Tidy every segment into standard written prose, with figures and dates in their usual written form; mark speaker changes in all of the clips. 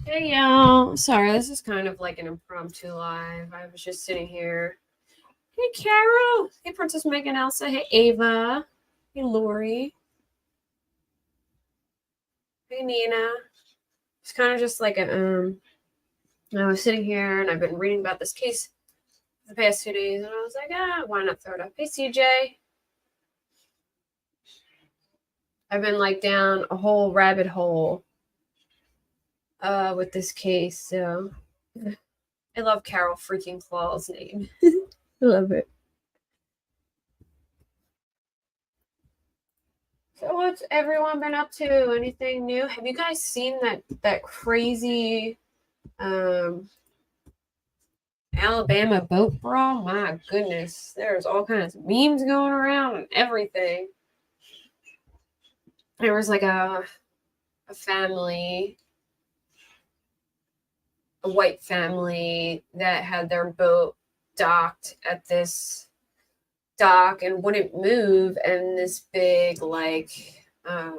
Speaker 1: Hey y'all, sorry, this is kind of like an impromptu live. I was just sitting here. Hey Carol, hey Princess Megan Elsa, hey Ava, hey Lori, hey Nina. It's kind of just like I was sitting here and I've been reading about this case for the past 2 days, and I was like, why not throw it up? Hey CJ. I've been like down a whole rabbit hole with this case, so I love Carol freaking Claw's name. I love it. So what's everyone been up to? Anything new? Have you guys seen that crazy Alabama boat brawl? My goodness, there's all kinds of memes going around and everything. There was like a family, a white family that had their boat docked at this dock and wouldn't move, and this big like I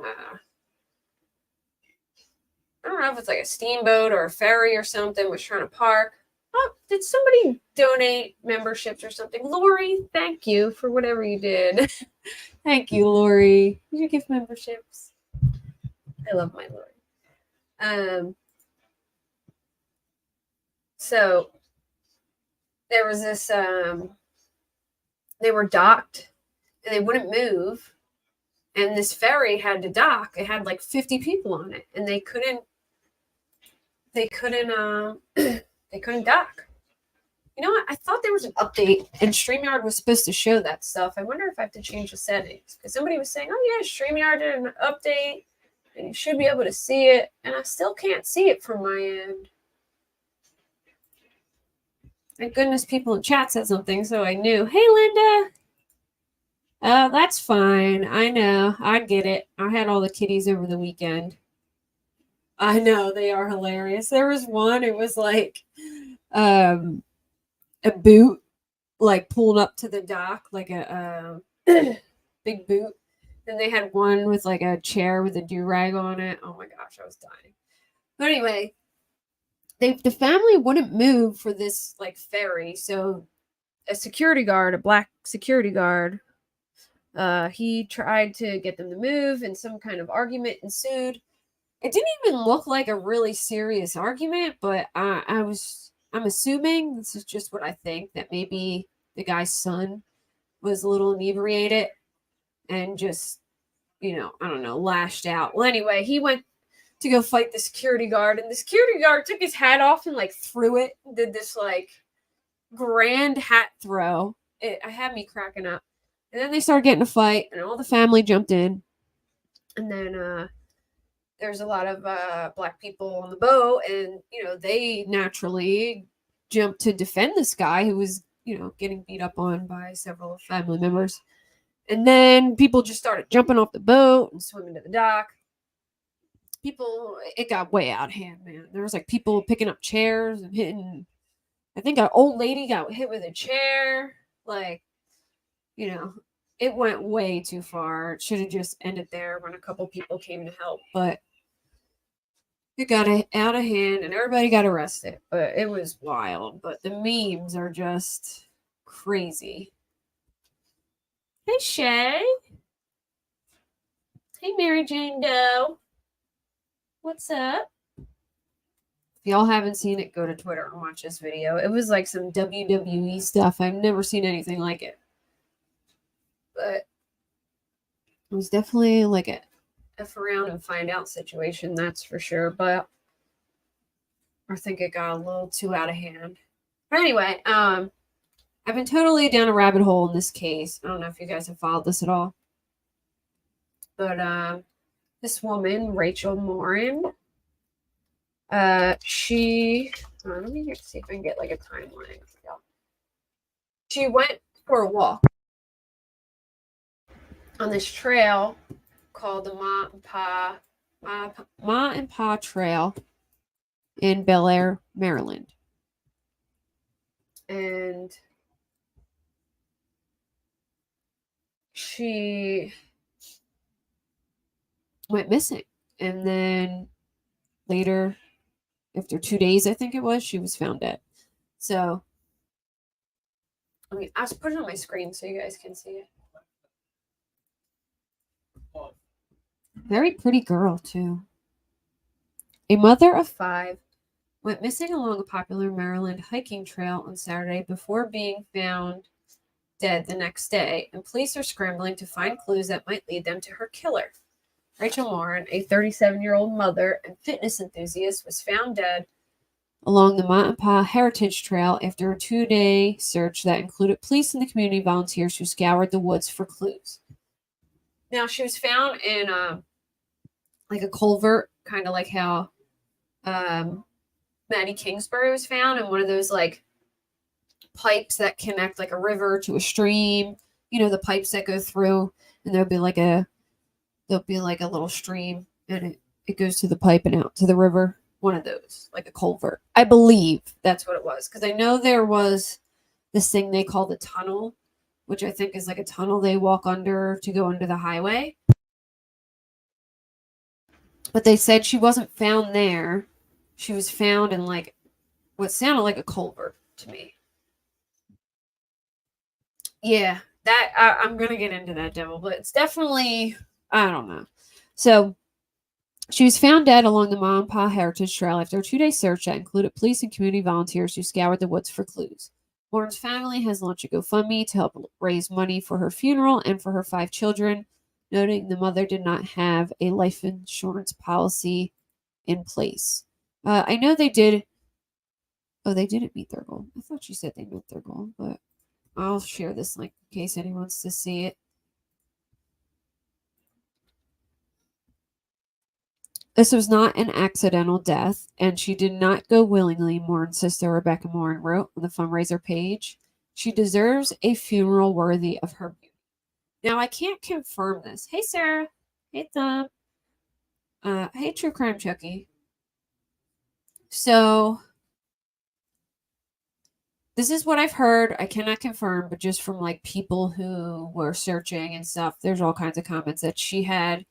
Speaker 1: don't know if it's like a steamboat or a ferry or something was trying to park. Oh, did somebody donate memberships or something? Lori, thank you for whatever you did. Thank you, Lori. Did you give memberships? I love my Lori. So there was this they were docked and they wouldn't move, and this ferry had to dock. It had like 50 people on it, and they couldn't they couldn't dock. You know what? I thought there was an update and StreamYard was supposed to show that stuff. I wonder if I have to change the settings, because somebody was saying, oh yeah, StreamYard did an update and you should be able to see it, and I still can't see it from my end. Thank goodness people in chat said something, so I knew. Hey, Linda. That's fine. I know. I get it. I had all the kitties over the weekend. I know, they are hilarious. There was one, it was like a boot, like pulled up to the dock, like a big boot. Then they had one with like a chair with a do-rag on it. Oh my gosh, I was dying. But anyway, the family wouldn't move for this like ferry, so a security guard, a black security guard, he tried to get them to move, and some kind of argument ensued. It didn't even look like a really serious argument, but I'm assuming, this is just what I think, that maybe the guy's son was a little inebriated and just, I don't know, lashed out. Well, anyway, he went to go fight the security guard, and the security guard took his hat off and like threw it, did this like grand hat throw. I had me cracking up. And then they started getting a fight, and all the family jumped in. And then there's a lot of black people on the boat, and they naturally jumped to defend this guy who was getting beat up on by several family members. And then people just started jumping off the boat and swimming to the dock. It got way out of hand, man. There was like people picking up chairs and hitting. I think an old lady got hit with a chair. Like, it went way too far. It should have just ended there when a couple people came to help. But It got out of hand and everybody got arrested. But it was wild. But the memes are just crazy. Hey, Shay. Hey, Mary Jane Doe. What's up? If y'all haven't seen it, go to Twitter and watch this video. It was like some WWE stuff. I've never seen anything like it. But it was definitely like a F around and find out situation, that's for sure. But I think it got a little too out of hand. But anyway, I've been totally down a rabbit hole in this case. I don't know if you guys have followed this at all. But this woman, Rachel Morin, she let me see if I can get like a timeline. She went for a walk on this trail called the Ma and Pa Trail in Bel Air, Maryland. And she went missing. And then later, after 2 days, I think it was, she was found dead. So, I mean, I was putting it on my screen so you guys can see it. Very pretty girl, too. A mother of 5 went missing along a popular Maryland hiking trail on Saturday before being found dead the next day, and police are scrambling to find clues that might lead them to her killer. Rachel Morin, a 37-year-old mother and fitness enthusiast, was found dead along the Ma and Pa Heritage Trail after a 2-day search that included police and the community volunteers who scoured the woods for clues. Now, she was found in like a culvert, kind of like how Maddie Kingsbury was found in one of those like pipes that connect like a river to a stream. You know, the pipes that go through, and there'll be like a little stream, and it goes to the pipe and out to the river. One of those, like a culvert. I believe that's what it was, because I know there was this thing they call the tunnel, which I think is like a tunnel they walk under to go under the highway. But they said she wasn't found there. She was found in like what sounded like a culvert to me. Yeah, that I'm gonna get into that, devil, but it's definitely, I don't know. So she was found dead along the Ma and Pa Heritage Trail after a 2-day search that included police and community volunteers who scoured the woods for clues. Morin's family has launched a GoFundMe to help raise money for her funeral and for her 5 children, noting the mother did not have a life insurance policy in place. I know they did. Oh, they didn't meet their goal. I thought she said they met their goal, but I'll share this link in case anyone wants to see it. This was not an accidental death, and she did not go willingly, Morin's sister Rebecca Morin wrote on the fundraiser page. She deserves a funeral worthy of her beauty. Now, I can't confirm this. Hey, Sarah. Hey, Thumb. Hey, True Crime Chucky. So, this is what I've heard. I cannot confirm, but just from like people who were searching and stuff, there's all kinds of comments that she had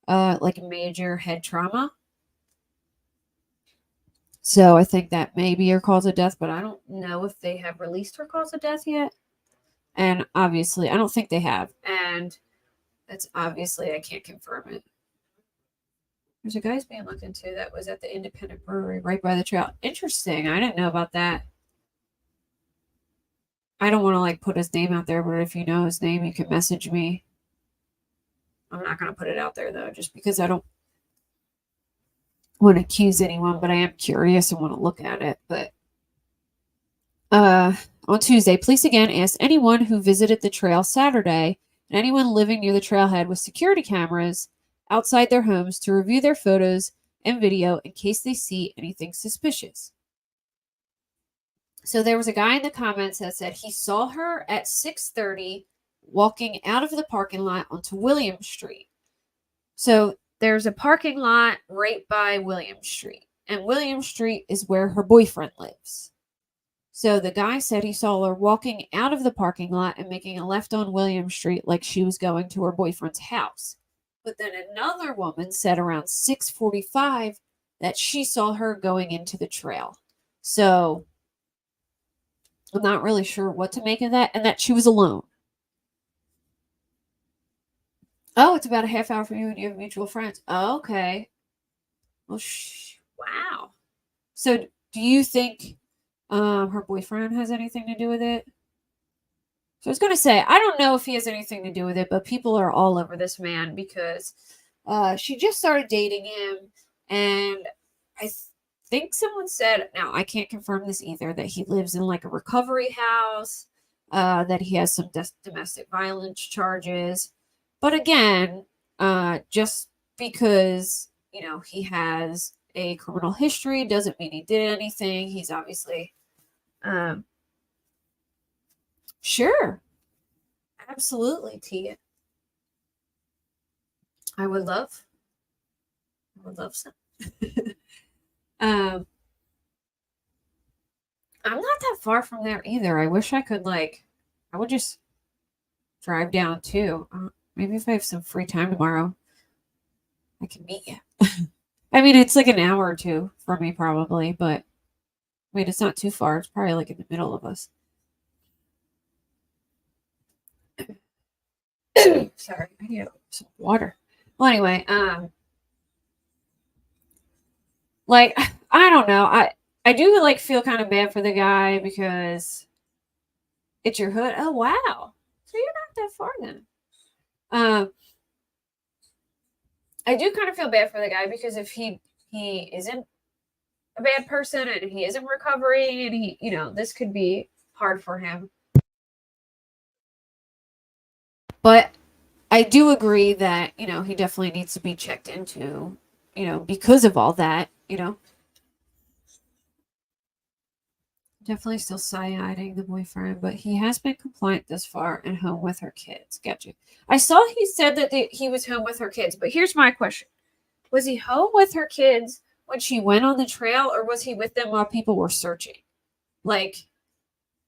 Speaker 1: like major head trauma. So I think that may be her cause of death, but I don't know if they have released her cause of death yet. And obviously, I don't think they have. And that's obviously, I can't confirm it. There's a guy's being looked into that was at the Independent Brewery right by the trail. Interesting. I didn't know about that. I don't want to like put his name out there, but if you know his name, you can message me. I'm not going to put it out there though, just because I don't want to accuse anyone, but I am curious and want to look at it. But on Tuesday, police again asked anyone who visited the trail Saturday and anyone living near the trailhead with security cameras outside their homes to review their photos and video in case they see anything suspicious. So there was a guy in the comments that said he saw her at 6:30 walking out of the parking lot onto William Street. So there's a parking lot right by William Street, and William Street is where her boyfriend lives. So the guy said he saw her walking out of the parking lot and making a left on William Street like she was going to her boyfriend's house. But then another woman said around 6:45 that she saw her going into the trail. So I'm not really sure what to make of that, and that she was alone. Oh, it's about a half hour from you and you have mutual friends. Oh, okay. Well, wow. So do you think her boyfriend has anything to do with it? So I was going to say, I don't know if he has anything to do with it, but people are all over this man because she just started dating him. And I think someone said, now I can't confirm this either, that he lives in like a recovery house, that he has some domestic violence charges. But again, just because, he has a criminal history doesn't mean he did anything. He's obviously, um, sure. Absolutely, Tia. I would love. I would love some. um, I'm not that far from there either. I wish I could I would just drive down too. Maybe if I have some free time tomorrow, I can meet you. I mean, it's like an hour or two for me probably, but wait, it's not too far. It's probably like in the middle of us. Sorry, I need some water. Well, anyway, like I don't know. I do feel kind of bad for the guy because it's your hood. Oh wow. So you're not that far then. Um I do kind of feel bad for the guy because if he isn't a bad person and he isn't recovering and this could be hard for him. But I do agree that, he definitely needs to be checked into, because of all that, Definitely still side-eyeing the boyfriend, but he has been compliant thus far and home with her kids. Gotcha. I saw he said that he was home with her kids, but here's my question. Was he home with her kids when she went on the trail, or was he with them while people were searching? Like,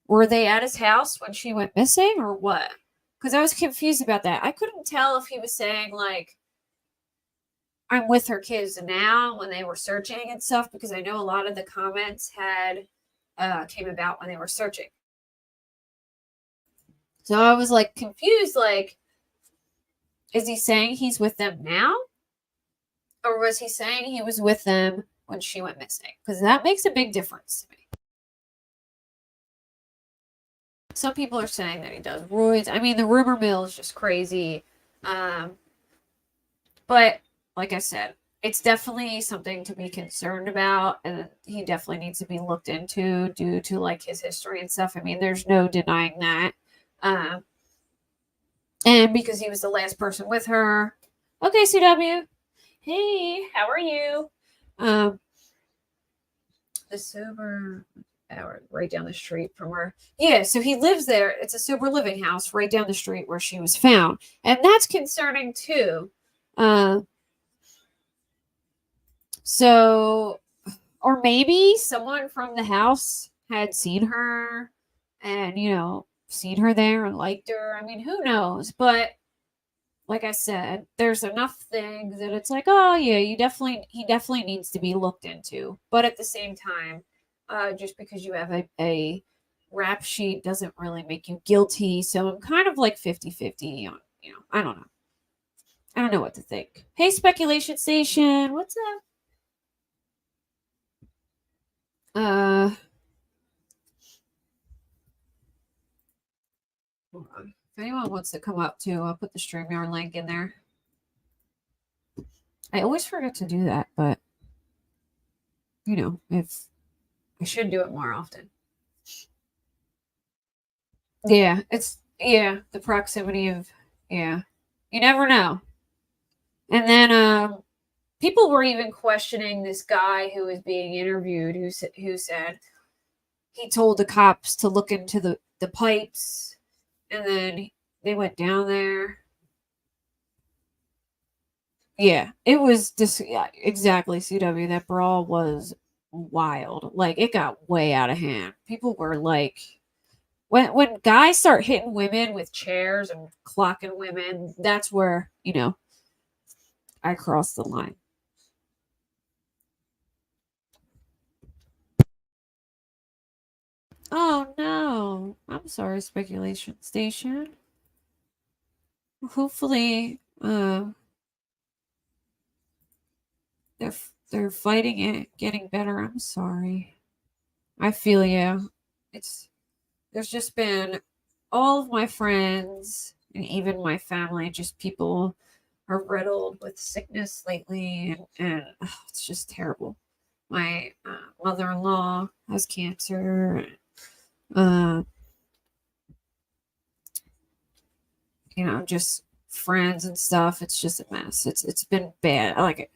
Speaker 1: were they at his house when she went missing, or what? Because I was confused about that. I couldn't tell if he was saying, I'm with her kids now when they were searching and stuff, because I know a lot of the comments had came about when they were searching. So I was confused, is he saying he's with them now? Or was he saying he was with them when she went missing? Because that makes a big difference to me. Some people are saying that he does roids. I mean, the rumor mill is just crazy. But like I said, it's definitely something to be concerned about, and he definitely needs to be looked into due to his history and stuff. I mean, there's no denying that. And because he was the last person with her. Okay, CW. Hey, how are you? The sober hour right down the street from where. Yeah, so he lives there. It's a sober living house right down the street where she was found, and that's concerning too. So, or maybe someone from the house had seen her and, seen her there and liked her. I mean, who knows? But like I said, there's enough things that it's oh yeah, he definitely needs to be looked into. But at the same time, just because you have a rap sheet doesn't really make you guilty. So I'm kind of 50-50 on, I don't know. I don't know what to think. Hey, Speculation Station, what's up? Hold on. If anyone wants to come up too, I'll put the StreamYard link in there. I always forget to do that, but if I should do it more often. Yeah, the proximity of you never know. And then people were even questioning this guy who was being interviewed who said he told the cops to look into the pipes, and then they went down there. Yeah, it was just exactly, CW. That brawl was wild. It got way out of hand. People were when guys start hitting women with chairs and clocking women, that's where I crossed the line. Oh no. I'm sorry, Speculation Station. Hopefully, they're fighting it, getting better. I'm sorry. I feel you. It's there's just been all of my friends and even my family, just people are riddled with sickness lately, and it's just terrible. My mother-in-law has cancer. Uh, just friends and stuff. It's just a mess. It's been bad. Like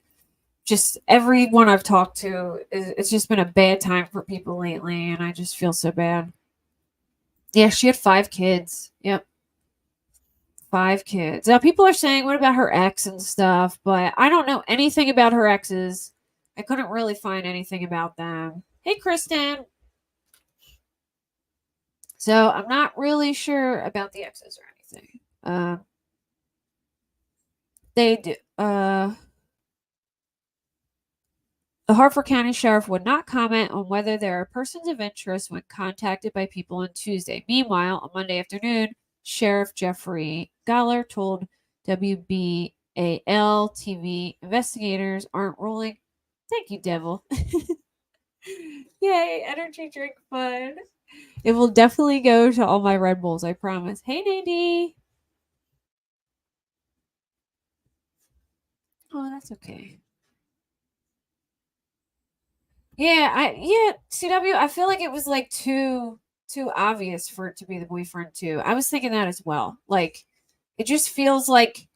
Speaker 1: just everyone I've talked to, it's just been a bad time for people lately, and I just feel so bad. Yeah, she had 5 kids. Yep, 5 kids. Now people are saying, "What about her ex and stuff?" But I don't know anything about her exes. I couldn't really find anything about them. Hey, Kristen. So I'm not really sure about the exes or anything. They do. The Hartford County Sheriff would not comment on whether there are persons of interest when contacted by people on Tuesday. Meanwhile, on Monday afternoon, Sheriff Jeffrey Galler told WBAL TV investigators aren't ruling. Thank you, Devil. Yay, energy drink fun. It will definitely go to all my Red Bulls, I promise. Hey, Nadie. Oh, that's okay. CW, I feel like it was like too obvious for it to be the boyfriend too. I was thinking that as well. Like it just feels like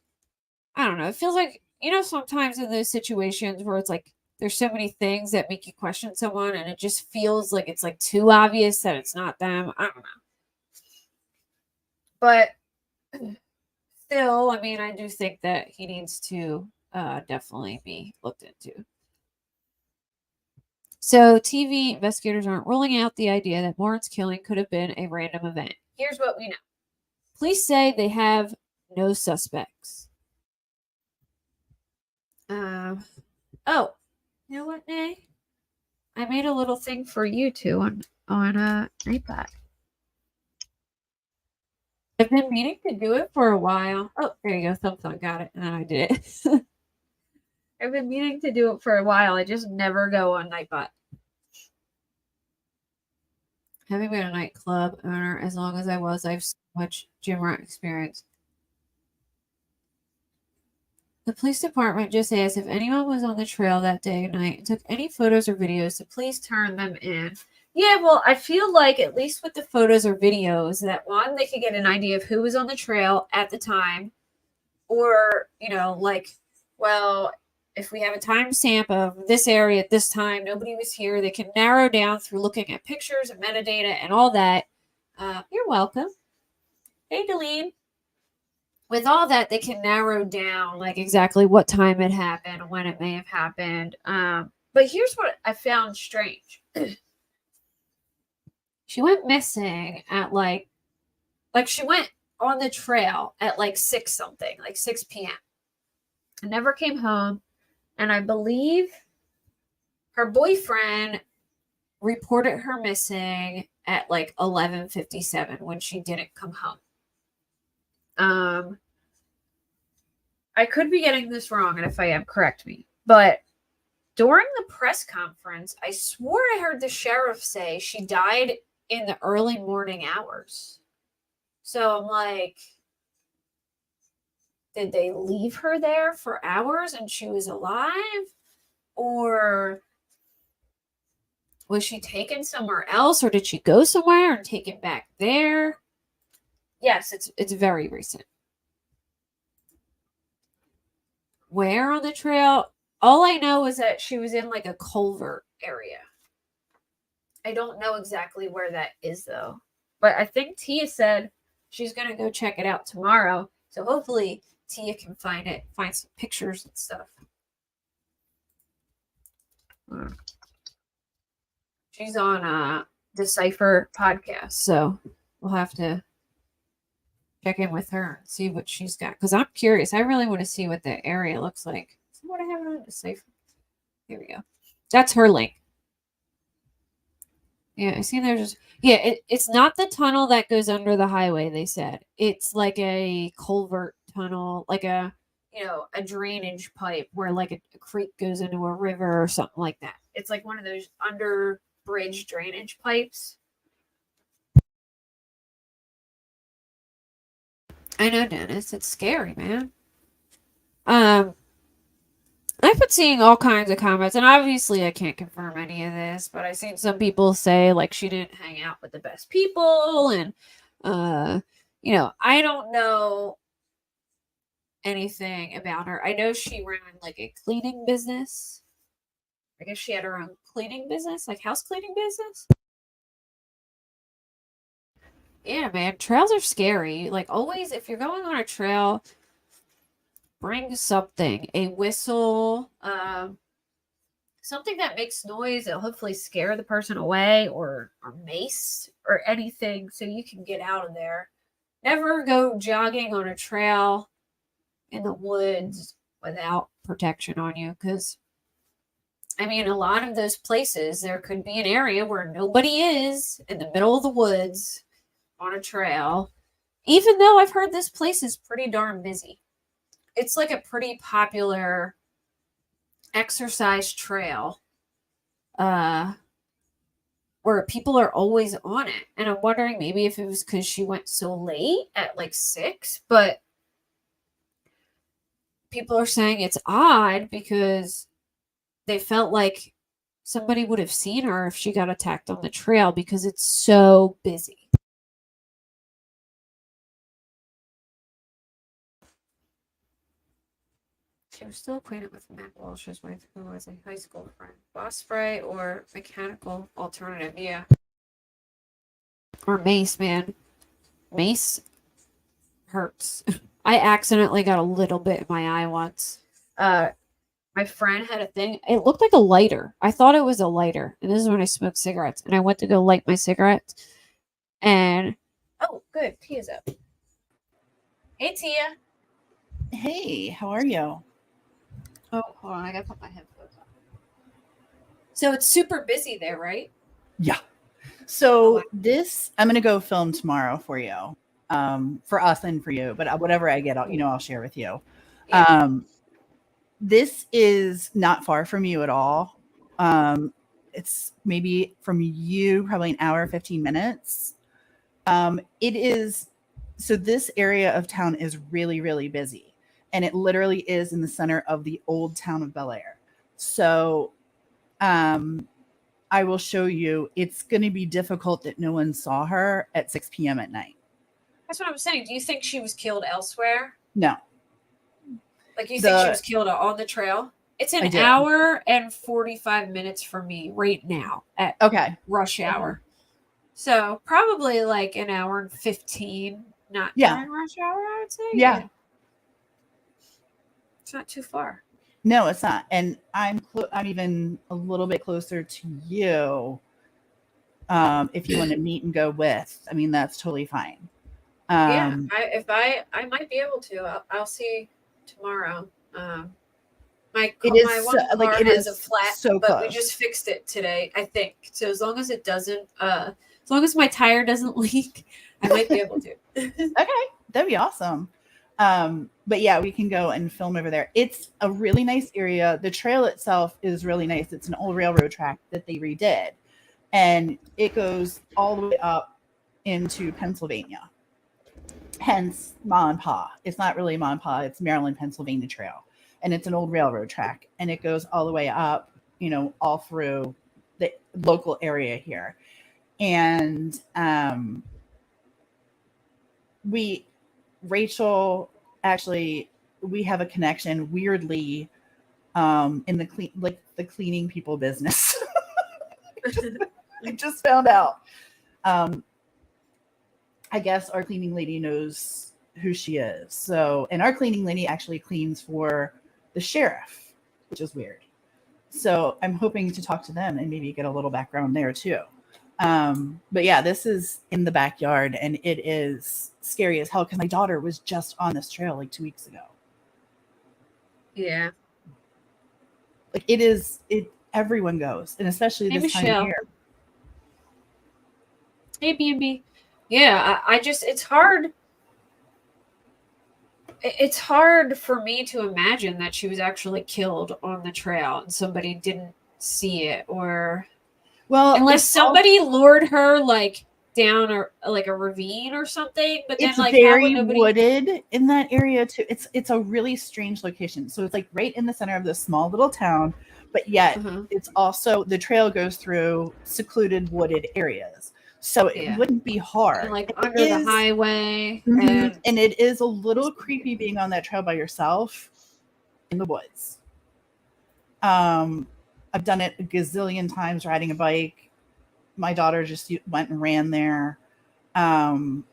Speaker 1: I don't know, it feels like sometimes in those situations where it's like there's so many things that make you question someone and it just feels like it's like too obvious that it's not them. I don't know. But still, I mean, I do think that he needs to definitely be looked into. So, TV investigators aren't ruling out the idea that Morin's killing could have been a random event. Here's what we know. Police say they have no suspects. Oh, you know what, Nay? I made a little thing for you two on iPad. I've been meaning to do it for a while. Oh, there you go. Thumb got it, and then I did it. I've been meaning to do it for a while. I just never go on Nightbot. Having been a nightclub owner as long as I was, I've so much gym rat experience. The police department just asked if anyone was on the trail that day or night and took any photos or videos to please turn them in. Yeah, well, I feel like at least with the photos or videos that one, they could get an idea of who was on the trail at the time. Or, well, if we have a timestamp of this area at this time, nobody was here, they can narrow down through looking at pictures and metadata and all that. You're welcome. Hey, Delene. With all that, they can narrow down like exactly what time it happened, when it may have happened. But here's what I found strange. She went missing at like she went on the trail at like 6 something, like 6 p.m. and never came home. And I believe her boyfriend reported her missing at like 11:57 when she didn't come home. I could be getting this wrong, and if I am, correct me. But during the press conference, I swore I heard the sheriff say she died in the early morning hours. So I'm like, did they leave her there for hours and she was alive? Or was she taken somewhere else? Or did she go somewhere and taken back there? Yes, it's very recent. Where on the trail? All I know is that she was in like a culvert area. I don't know exactly where that is though. But I think Tia said she's going to go check it out tomorrow. So hopefully Tia can find some pictures and stuff. She's on Decipher podcast, so we'll have to check in with her and see what she's got. Because I'm curious. I really want to see what the area looks like. So what I have on Decipher. Here we go. That's her link. Yeah, I see there's it's not the tunnel that goes under the highway, they said. It's like a culvert tunnel, like a drainage pipe where like a creek goes into a river or something like that. It's like one of those under bridge drainage pipes. I know, Dennis. It's scary, man. Um, I've been seeing all kinds of comments, and obviously I can't confirm any of this, but I've seen some people say like she didn't hang out with the best people, and uh, I don't know anything about her. I know she ran like a cleaning business. I guess she had her own cleaning business, like house cleaning business. Yeah, man, trails are scary. Like always, if you're going on a trail, bring something, a whistle, something that makes noise that'll hopefully scare the person away, or mace or anything so you can get out of there. Never go jogging on a trail in the woods without protection on you, because I mean, a lot of those places there could be an area where nobody is in the middle of the woods on a trail, even though I've heard this place is pretty darn busy. It's like a pretty popular exercise trail, uh where people are always on it. And I'm wondering maybe if it was because she went so late at like 6, but people are saying it's odd because they felt like somebody would have seen her if she got attacked on the trail because it's so busy. She was still acquainted with Matt Walsh's wife, who was a high school friend. Boss spray or mechanical alternative, yeah. Or mace, man. Mace hurts. I accidentally got a little bit in my eye once. My friend had a thing. It looked like a lighter. I thought it was a lighter. And this is when I smoked cigarettes. And I went to go light my cigarettes. And oh, good. Tia's up. Hey, Tia.
Speaker 2: Hey, how are you?
Speaker 1: Oh, hold on. I gotta put my headphones on. So it's super busy there, right?
Speaker 2: Yeah. So this, I'm gonna go film tomorrow for you, for us and for you. But whatever I get, I'll share with you.
Speaker 1: Yeah.
Speaker 2: This is not far from you at all. It's maybe from you, probably an hour, 15 minutes. It is. So this area of town is really, really busy, and it literally is in the center of the old town of Bel Air. So, um, I will show you. It's going to be difficult that no one saw her at 6 p.m. at night.
Speaker 1: That's what I'm saying. Do you think she was killed elsewhere?
Speaker 2: No,
Speaker 1: Like, you think she was killed on the trail? It's
Speaker 2: I
Speaker 1: an
Speaker 2: do.
Speaker 1: hour and 45 minutes for me right now at
Speaker 2: Okay.
Speaker 1: rush hour. So probably like an hour and 15, not
Speaker 2: Yeah.
Speaker 1: during rush hour, I would say.
Speaker 2: Yeah.
Speaker 1: It's not too far.
Speaker 2: No, it's not. And I'm even a little bit closer to you. If you want to meet and go with, I mean, that's totally fine.
Speaker 1: Yeah, I might be able to. I'll see tomorrow. My
Speaker 2: It is
Speaker 1: my one
Speaker 2: like
Speaker 1: car
Speaker 2: it
Speaker 1: has
Speaker 2: is
Speaker 1: a flat,
Speaker 2: so
Speaker 1: but we
Speaker 2: close.
Speaker 1: just fixed it today, I think. So as long as it doesn't, as long as my tire doesn't leak, I might be able to.
Speaker 2: Okay, that'd be awesome. But yeah, we can go and film over there. It's a really nice area. The trail itself is really nice. It's an old railroad track that they redid, and it goes all the way up into Pennsylvania. Hence, Ma and Pa. It's not really Ma and Pa. It's Maryland, Pennsylvania Trail, and it's an old railroad track, and it goes all the way up, all through the local area here. And Rachel, actually, we have a connection weirdly in the cleaning people business. I just found out. I guess our cleaning lady knows who she is. So, and our cleaning lady actually cleans for the sheriff, which is weird. So I'm hoping to talk to them and maybe get a little background there too. But yeah, this is in the backyard, and it is scary as hell because my daughter was just on this trail like 2 weeks ago.
Speaker 1: Yeah.
Speaker 2: Like everyone goes, and especially this time of year.
Speaker 1: Hey, B&B. Yeah, I just, it's hard. It's hard for me to imagine that she was actually killed on the trail and somebody didn't see it, or
Speaker 2: Well,
Speaker 1: unless somebody lured her like down or like a ravine or something. But then,
Speaker 2: it's
Speaker 1: like, how would
Speaker 2: very
Speaker 1: nobody?
Speaker 2: wooded in that area too. It's a really strange location. So it's like right in the center of this small little town, but yet
Speaker 1: Uh-huh.
Speaker 2: it's also the trail goes through secluded wooded areas. So it
Speaker 1: Yeah,
Speaker 2: wouldn't be
Speaker 1: and
Speaker 2: hard.
Speaker 1: like
Speaker 2: It
Speaker 1: under the
Speaker 2: is,
Speaker 1: highway,
Speaker 2: mhm,
Speaker 1: and
Speaker 2: and it is a little creepy being on that trail by yourself in the woods. Um, I've done it a gazillion times riding a bike. My daughter just went and ran there. Um,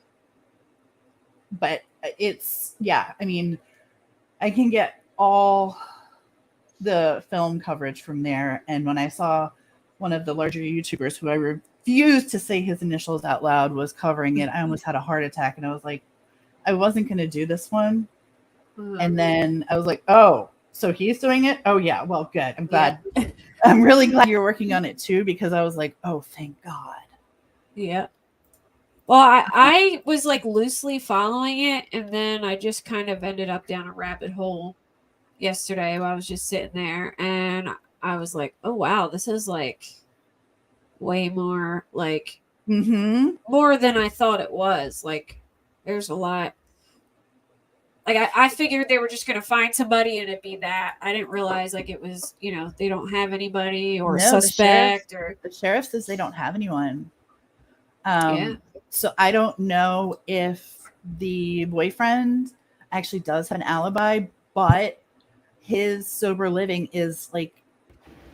Speaker 2: but it's, yeah, I mean, I can get all the film coverage from there. And when I saw one of the larger YouTubers who I refused to say his initials out loud was covering it, I almost had a heart attack. And I was like, I wasn't going to do this one. And then I was like, oh, so he's doing it? Oh, yeah. Well, good. I'm
Speaker 1: yeah,
Speaker 2: glad. I'm really glad you're working on it too, because I was like, oh, thank God.
Speaker 1: yeah. Well, I was like loosely following it, and then I just kind of ended up down a rabbit hole yesterday while I was just sitting there, and I was like, oh wow, this is like way more like
Speaker 2: Mm-hmm.
Speaker 1: more than I thought it was. Like, there's a lot. Like, I figured they were just gonna find somebody and it'd be that. I didn't realize like it was, they don't have anybody or a
Speaker 2: No,
Speaker 1: suspect or
Speaker 2: the sheriff says they don't have anyone.
Speaker 1: yeah.
Speaker 2: So I don't know if the boyfriend actually does have an alibi, but his sober living is like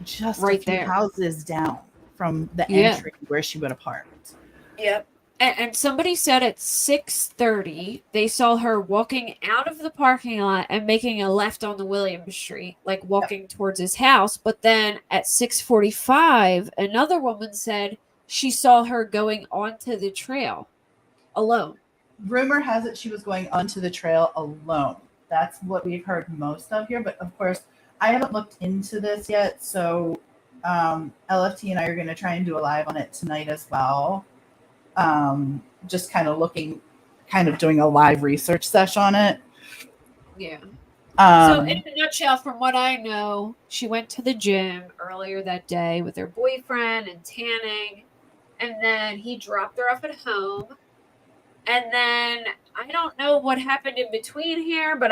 Speaker 2: just a
Speaker 1: Right
Speaker 2: few
Speaker 1: there.
Speaker 2: houses down from the
Speaker 1: Yeah.
Speaker 2: entry where she would have parked.
Speaker 1: Yep. And somebody said at 6:30 they saw her walking out of the parking lot and making a left on the Williams Street, like
Speaker 2: Yep.
Speaker 1: walking towards his house. But then at 6:45, another woman said she saw her going onto the trail alone.
Speaker 2: Rumor has it she was going onto the trail alone. That's what we've heard most of here. But of course, I haven't looked into this yet. So LFT and I are going to try and do a live on it tonight as well. Just kind of looking, kind of doing a live research session on it.
Speaker 1: Yeah. So in
Speaker 2: Um,
Speaker 1: a nutshell, from what I know, she went to the gym earlier that day with her boyfriend and tanning, and then he dropped her off at home. And then I don't know what happened in between here, but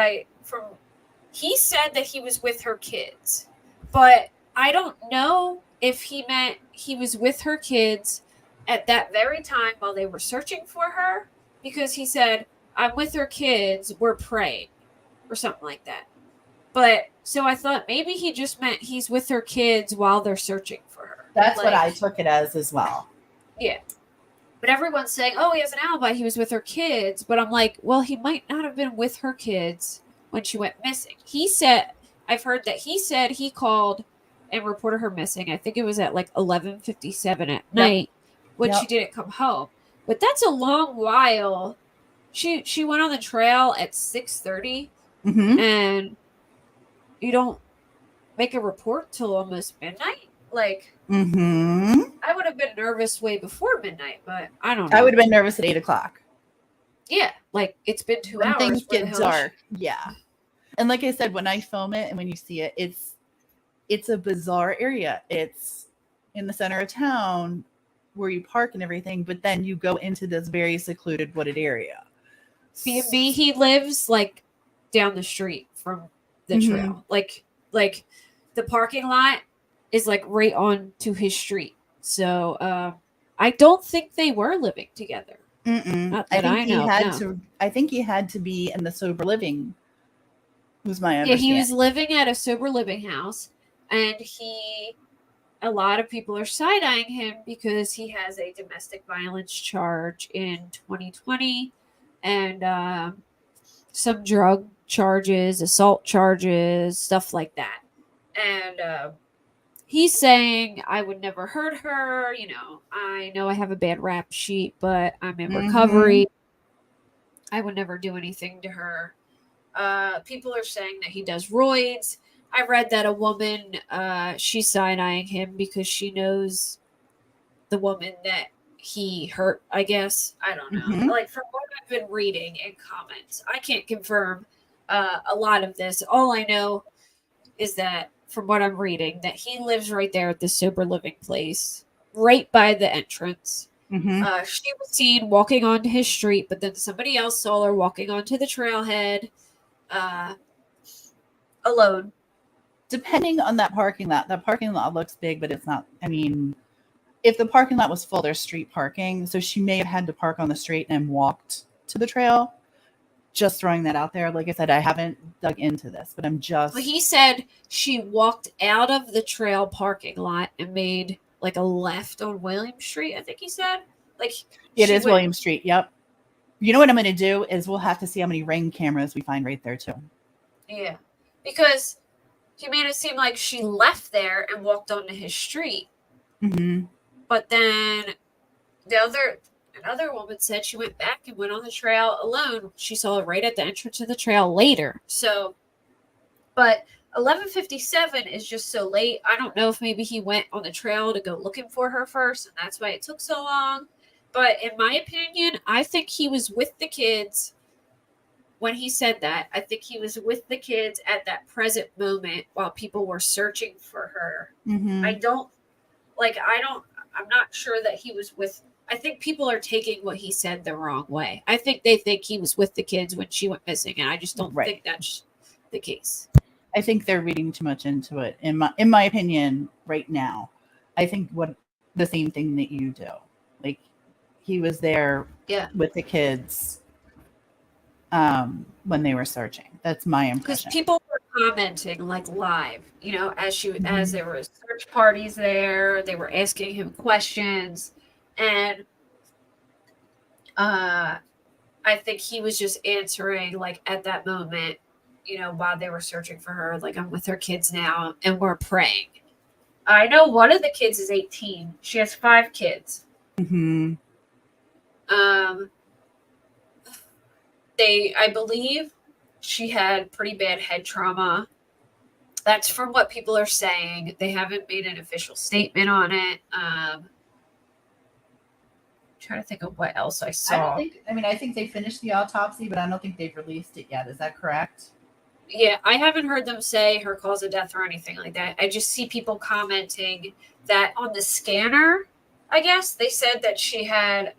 Speaker 1: he said that he was with her kids. But I don't know if he meant he was with her kids at that very time while they were searching for her, because he said, I'm with her kids, we're praying, or something like that. But so I thought maybe he just meant he's with her kids while they're searching for her.
Speaker 2: that's what
Speaker 1: Like,
Speaker 2: I took it as well.
Speaker 1: yeah. But everyone's saying, oh, he has an alibi. He was with her kids. But I'm like, well, he might not have been with her kids when she went missing. I've heard that he said he called and reported her missing. I think it was at like 11:57 at
Speaker 2: Yep.
Speaker 1: night when she
Speaker 2: Yep.
Speaker 1: didn't come home. But that's a long while. She went on the trail at 6:30,
Speaker 2: Mm-hmm.
Speaker 1: and you don't make a report till almost midnight. Like,
Speaker 2: Mm-hmm.
Speaker 1: I would have been nervous way before midnight, but I don't
Speaker 2: I
Speaker 1: know.
Speaker 2: would have been nervous at 8 o'clock.
Speaker 1: Yeah, like it's been 2
Speaker 2: When
Speaker 1: hours.
Speaker 2: things
Speaker 1: Where the
Speaker 2: get
Speaker 1: hell is she?
Speaker 2: dark. Yeah. And like I said, when I film it and when you see it, it's a bizarre area. It's in the center of town where you park and everything, but then you go into this very secluded wooded area.
Speaker 1: B&B, he lives like down the street from the
Speaker 2: Mm-hmm.
Speaker 1: trail. Like the parking lot is like right on to his street. So I don't think they were living together.
Speaker 2: Mm-mm.
Speaker 1: Not that I know. No.
Speaker 2: I think he had to be in the sober living, was my
Speaker 1: Yeah, he
Speaker 2: understanding.
Speaker 1: was living at a sober living house, and a lot of people are side eyeing him because he has a domestic violence charge in 2020, and some drug charges, assault charges, stuff like that. And he's saying, I would never hurt her. I know I have a bad rap sheet, but I'm in
Speaker 2: Mm-hmm.
Speaker 1: recovery. I would never do anything to her. People are saying that he does roids. I read that a woman, she's side eyeing him because she knows the woman that he hurt, I guess. I don't know.
Speaker 2: Mhm.
Speaker 1: Like, from what I've been reading in comments, I can't confirm a lot of this. All I know is that, from what I'm reading, that he lives right there at the sober living place, right by the entrance.
Speaker 2: Mhm.
Speaker 1: She was seen walking onto his street, but then somebody else saw her walking onto the trailhead uh, alone.
Speaker 2: Depending on that parking lot looks big, but it's not. I mean, if the parking lot was full, there's street parking, so she may have had to park on the street and walked to the trail. Just throwing that out there. Like I said, I haven't dug into this, but I'm just.
Speaker 1: Well, he said she walked out of the trail parking lot and made like a left on William Street, I think he said. Like,
Speaker 2: It is William Street. Yep. You know what I'm going to do is we'll have to see how many Ring cameras we find right there too.
Speaker 1: Yeah, because he made it seem like she left there and walked onto his street.
Speaker 2: Mm-hmm.
Speaker 1: But then another woman said she went back and went on the trail alone. She saw it right at the entrance of the trail later. So, but 11:57 is just so late. I don't know if maybe he went on the trail to go looking for her first, and that's why it took so long. But in my opinion, I think he was with the kids when he said that. I think he was with the kids at that present moment while people were searching for her.
Speaker 2: Mm-hmm.
Speaker 1: I'm not sure that he was with. I think people are taking what he said the wrong way. I think they think he was with the kids when she went missing, and I just don't think that's the case.
Speaker 2: I think they're reading too much into it. In my opinion, right now, I think the same thing that you do. Like, he was there with the kids when they were searching. That's my impression.
Speaker 1: Because people were commenting like live, as there were search parties there, they were asking him questions, and I think he was just answering like at that moment, while they were searching for her, like, I'm with her kids now and we're praying. I know one of the kids is 18. She has 5 kids.
Speaker 2: Mm-hmm.
Speaker 1: I believe she had pretty bad head trauma. That's from what people are saying. They haven't made an official statement on it. Trying to think of what else I saw.
Speaker 2: I think they finished the autopsy, but I don't think they've released it yet. Is that correct?
Speaker 1: Yeah, I haven't heard them say her cause of death or anything like that. I just see people commenting that on the scanner, I guess, they said that she had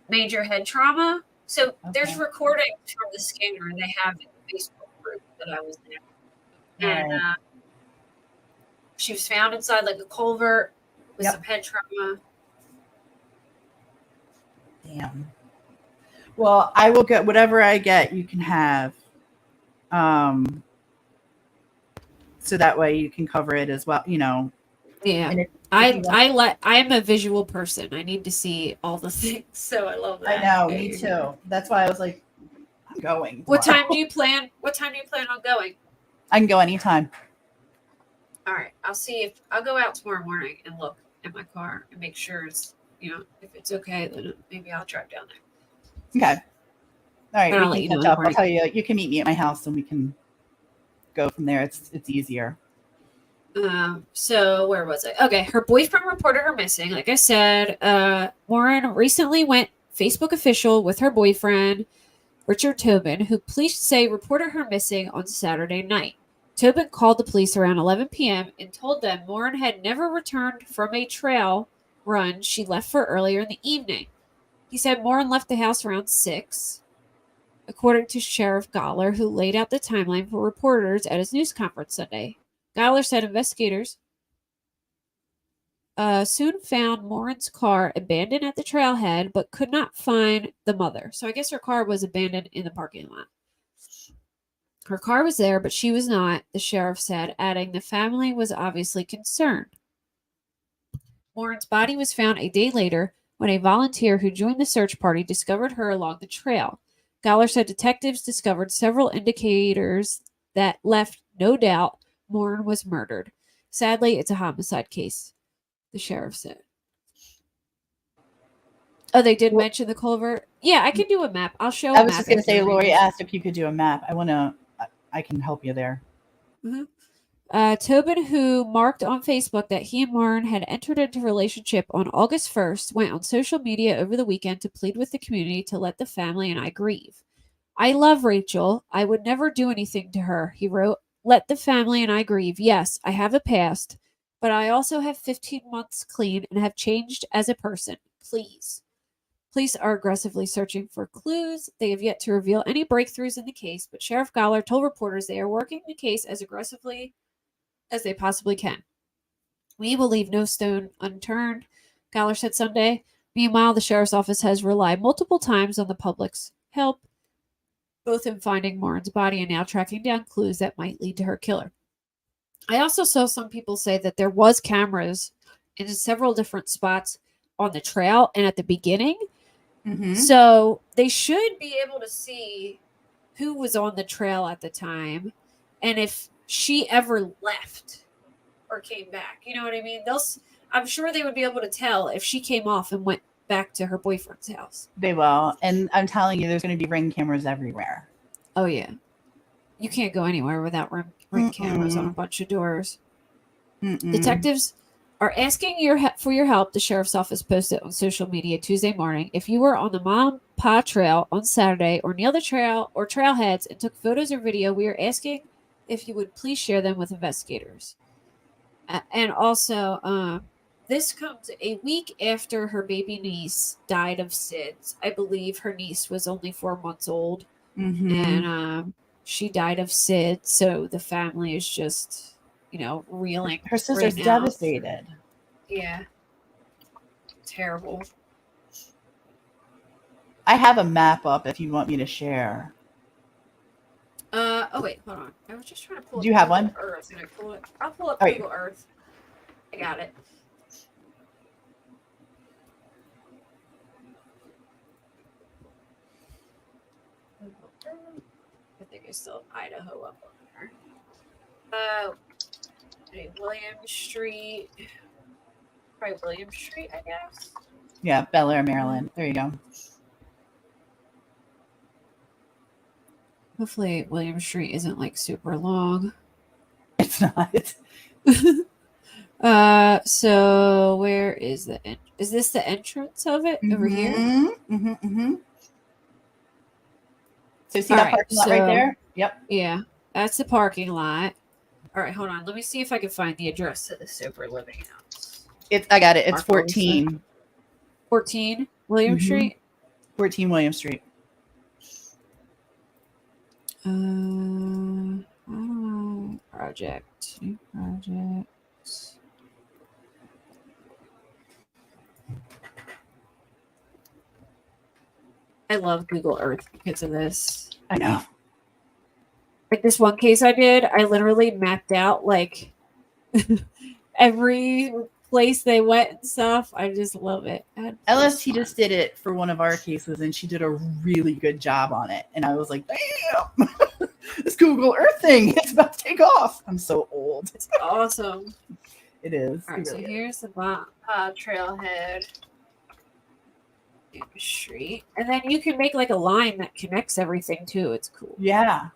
Speaker 1: major head trauma. So there's recordings from the scanner, and they have it in the Facebook group that I was in. And she was found inside like a culvert with some head trauma.
Speaker 2: Damn. Well, I will get whatever I get, you can have. So that way you can cover it as well, Yeah.
Speaker 1: I'm a visual person. I need to see all the things, so I love that.
Speaker 2: I know, me too. That's why I was like, I'm going.
Speaker 1: What time do you plan on going?
Speaker 2: I can go anytime.
Speaker 1: All right. I'll go out tomorrow morning and look at my car and make sure it's, if it's okay, then maybe I'll drive down there.
Speaker 2: Okay. All right. I'll let you know. I'll tell you, you can meet me at my house and we can go from there. It's easier.
Speaker 1: So where was I? Okay. Her boyfriend reported her missing. Like I said, Morin recently went Facebook official with her boyfriend, Richard Tobin, who police say reported her missing on Saturday night. Tobin called the police around 11 p.m. and told them Morin had never returned from a trail run she left for earlier in the evening. He said Morin left the house around 6, according to Sheriff Galler, who laid out the timeline for reporters at his news conference Sunday. Galler said investigators soon found Morin's car abandoned at the trailhead, but could not find the mother. So I guess her car was abandoned in the parking lot. Her car was there, but she was not, the sheriff said, adding the family was obviously concerned. Morin's body was found a day later when a volunteer who joined the search party discovered her along the trail. Galler said detectives discovered several indicators that left no doubt Morin was murdered. Sadly, it's a homicide case, the sheriff said. Oh, they did mention the culvert? Yeah, I can do a map. I'll show a map.
Speaker 2: I was just going to say, Lori asked if you could do a map. I can help you there.
Speaker 1: Mm-hmm. Tobin, who marked on Facebook that he and Morin had entered into a relationship on August 1st, went on social media over the weekend to plead with the community to let the family and I grieve. I love Rachel. I would never do anything to her, he wrote. Let the family and I grieve. Yes, I have a past, but I also have 15 months clean and have changed as a person. Please. Police are aggressively searching for clues. They have yet to reveal any breakthroughs in the case, but Sheriff Goller told reporters they are working the case as aggressively as they possibly can. We will leave no stone unturned, Goller said Sunday. Meanwhile, the sheriff's office has relied multiple times on the public's help, both in finding Morin's body and now tracking down clues that might lead to her killer. I also saw some people say that there was cameras in several different spots on the trail and at the beginning.
Speaker 2: Mm-hmm.
Speaker 1: So they should be able to see who was on the trail at the time and if she ever left or came back. You know what I mean? I'm sure they would be able to tell if she came off and went back to her boyfriend's house.
Speaker 2: They will. And I'm telling you, there's going to be ring cameras everywhere.
Speaker 1: Oh, yeah. You can't go anywhere without ring cameras on a bunch of doors. Detectives are asking for your help, the sheriff's office posted on social media Tuesday morning. If you were on the Mom Pa Trail on Saturday or near the trail or trailheads and took photos or video, we are asking if you would please share them with investigators. And also, this comes a week after her baby niece died of SIDS. I believe her niece was only 4 months old, and she died of SIDS. So the family is just, reeling.
Speaker 2: Her sister's
Speaker 1: right now.
Speaker 2: devastated.
Speaker 1: Yeah. Terrible.
Speaker 2: I have a map up if you want me to share.
Speaker 1: Oh wait, hold on. I was just trying to pull up
Speaker 2: Do you have
Speaker 1: Google
Speaker 2: one?
Speaker 1: Earth. And I'll pull up
Speaker 2: All right.
Speaker 1: Google Earth. I got it. I think I still have Idaho up on there. Okay, William Street. Probably William Street, I guess.
Speaker 2: Yeah, Bel Air, Maryland. There you go.
Speaker 1: Hopefully William Street isn't like super long.
Speaker 2: It's not.
Speaker 1: So where is is this the entrance of it over here?
Speaker 2: So see that parking lot right there? Yep.
Speaker 1: Yeah, that's the parking lot. All right, hold on. Let me see if I can find the address of the sober living house.
Speaker 2: I got it. It's 14.
Speaker 1: 14 William Street?
Speaker 2: 14 William Street.
Speaker 1: Project. New project. I love Google Earth because of this.
Speaker 2: I know.
Speaker 1: Like this one case I did, I literally mapped out like every place they went and stuff. I just love it.
Speaker 2: LST just did it for one of our cases and she did a really good job on it. And I was like, damn, this Google Earth thing, it's about to take off. I'm so old.
Speaker 1: It's awesome.
Speaker 2: It is.
Speaker 1: All right, so here's the trailhead street. And then you can make like a line that connects everything too. It's cool.
Speaker 2: Yeah.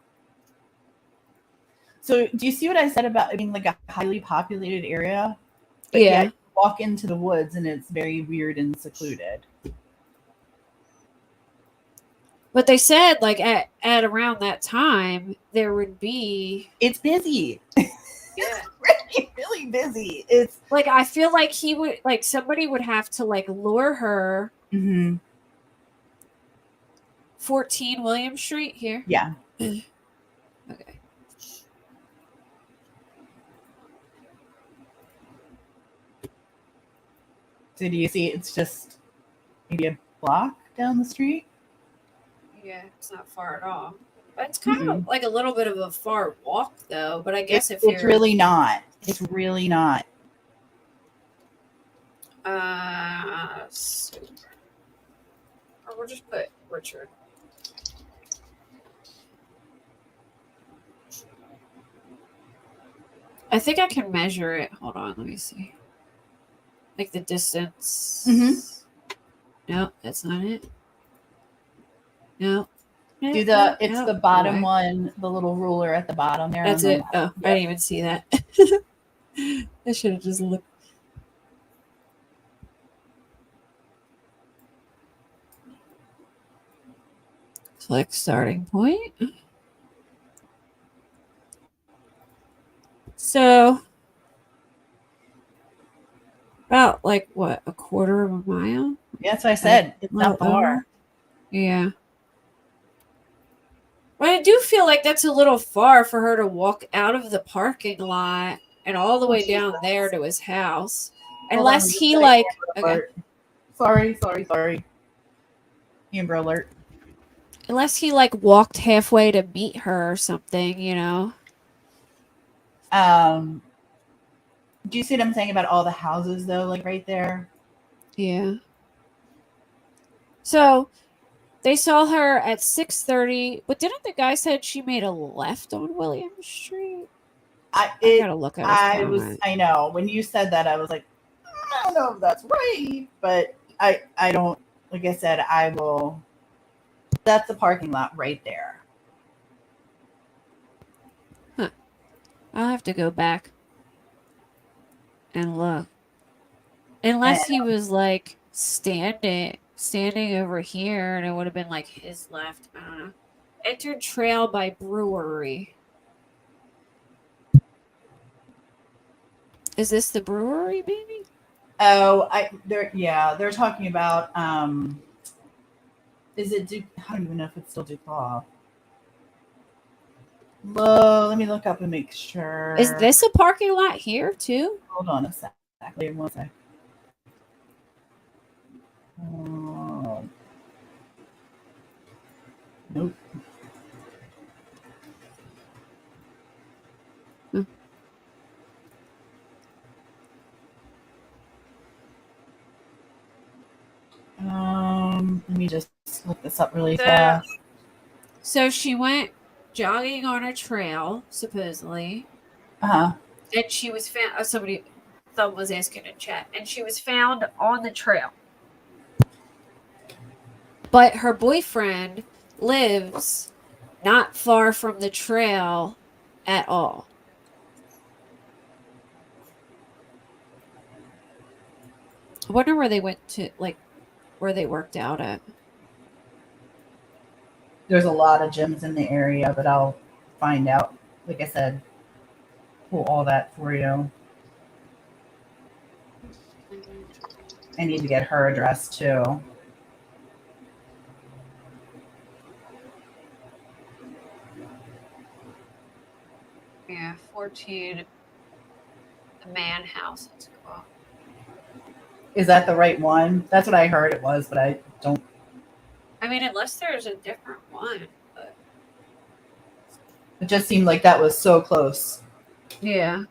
Speaker 2: So do you see what I said about it being like a highly populated area? But
Speaker 1: yeah.
Speaker 2: You walk into the woods and it's very weird and secluded.
Speaker 1: But they said like at around that time there would be.
Speaker 2: It's busy.
Speaker 1: Yeah.
Speaker 2: It's really busy. It's
Speaker 1: like I feel like somebody would have to like lure her. 14 William Street here.
Speaker 2: Yeah.
Speaker 1: Okay.
Speaker 2: So do you see it's just maybe a block down the street?
Speaker 1: Yeah, it's not far at all. But it's kind of like a little bit of a far walk though, but I guess
Speaker 2: it's really not. It's really not.
Speaker 1: Super. Or we'll just put Richard. I think I can measure it. Hold on, let me see. Like the distance. No, that's not it. No.
Speaker 2: Do it's the bottom one, the little ruler at the bottom there.
Speaker 1: That's it. Oh, I didn't even see that. I should have just looked. Select starting point. So, about like what, a quarter of a mile?
Speaker 2: Yeah, that's what I said. It's not far.
Speaker 1: Yeah. But I do feel like that's a little far for her to walk out of the parking lot and all the way down there to his house. Unless he like... Okay.
Speaker 2: Sorry. Amber alert.
Speaker 1: Unless he like walked halfway to meet her or something, you know.
Speaker 2: Do you see what I'm saying about all the houses though, like right there?
Speaker 1: Yeah. So they saw her at 6:30, but didn't the guy said she made a left on William Street? I gotta look at it.
Speaker 2: I know. When you said that, I was like, I don't know if that's right, but I don't, like I said, I will. That's the parking lot right there.
Speaker 1: Huh. I'll have to go back and look. Unless he was like standing over here and it would have been like his left. I don't know. Entered trail by brewery. Is this the brewery, baby?
Speaker 2: Oh, they're talking about is it I don't even know if it's still Duclaw. Well, let me look up and make sure.
Speaker 1: Is this a parking lot here too?
Speaker 2: Hold on a sec. Wait one sec. Nope. Let me just look this up really fast.
Speaker 1: So she went jogging on a trail, supposedly.
Speaker 2: And
Speaker 1: she was found. Someone was asking in chat, and she was found on the trail. But her boyfriend lives not far from the trail at all. I wonder where they went to, like, where they worked out at.
Speaker 2: There's a lot of gyms in the area, but I'll find out. Like I said, pull all that for you. I need to get her address too.
Speaker 1: Yeah, 14. The Man House, it's called.
Speaker 2: Is that the right one? That's what I heard it was, but I don't.
Speaker 1: I mean, unless there's a different one. But...
Speaker 2: It just seemed like that was so close.
Speaker 1: Yeah.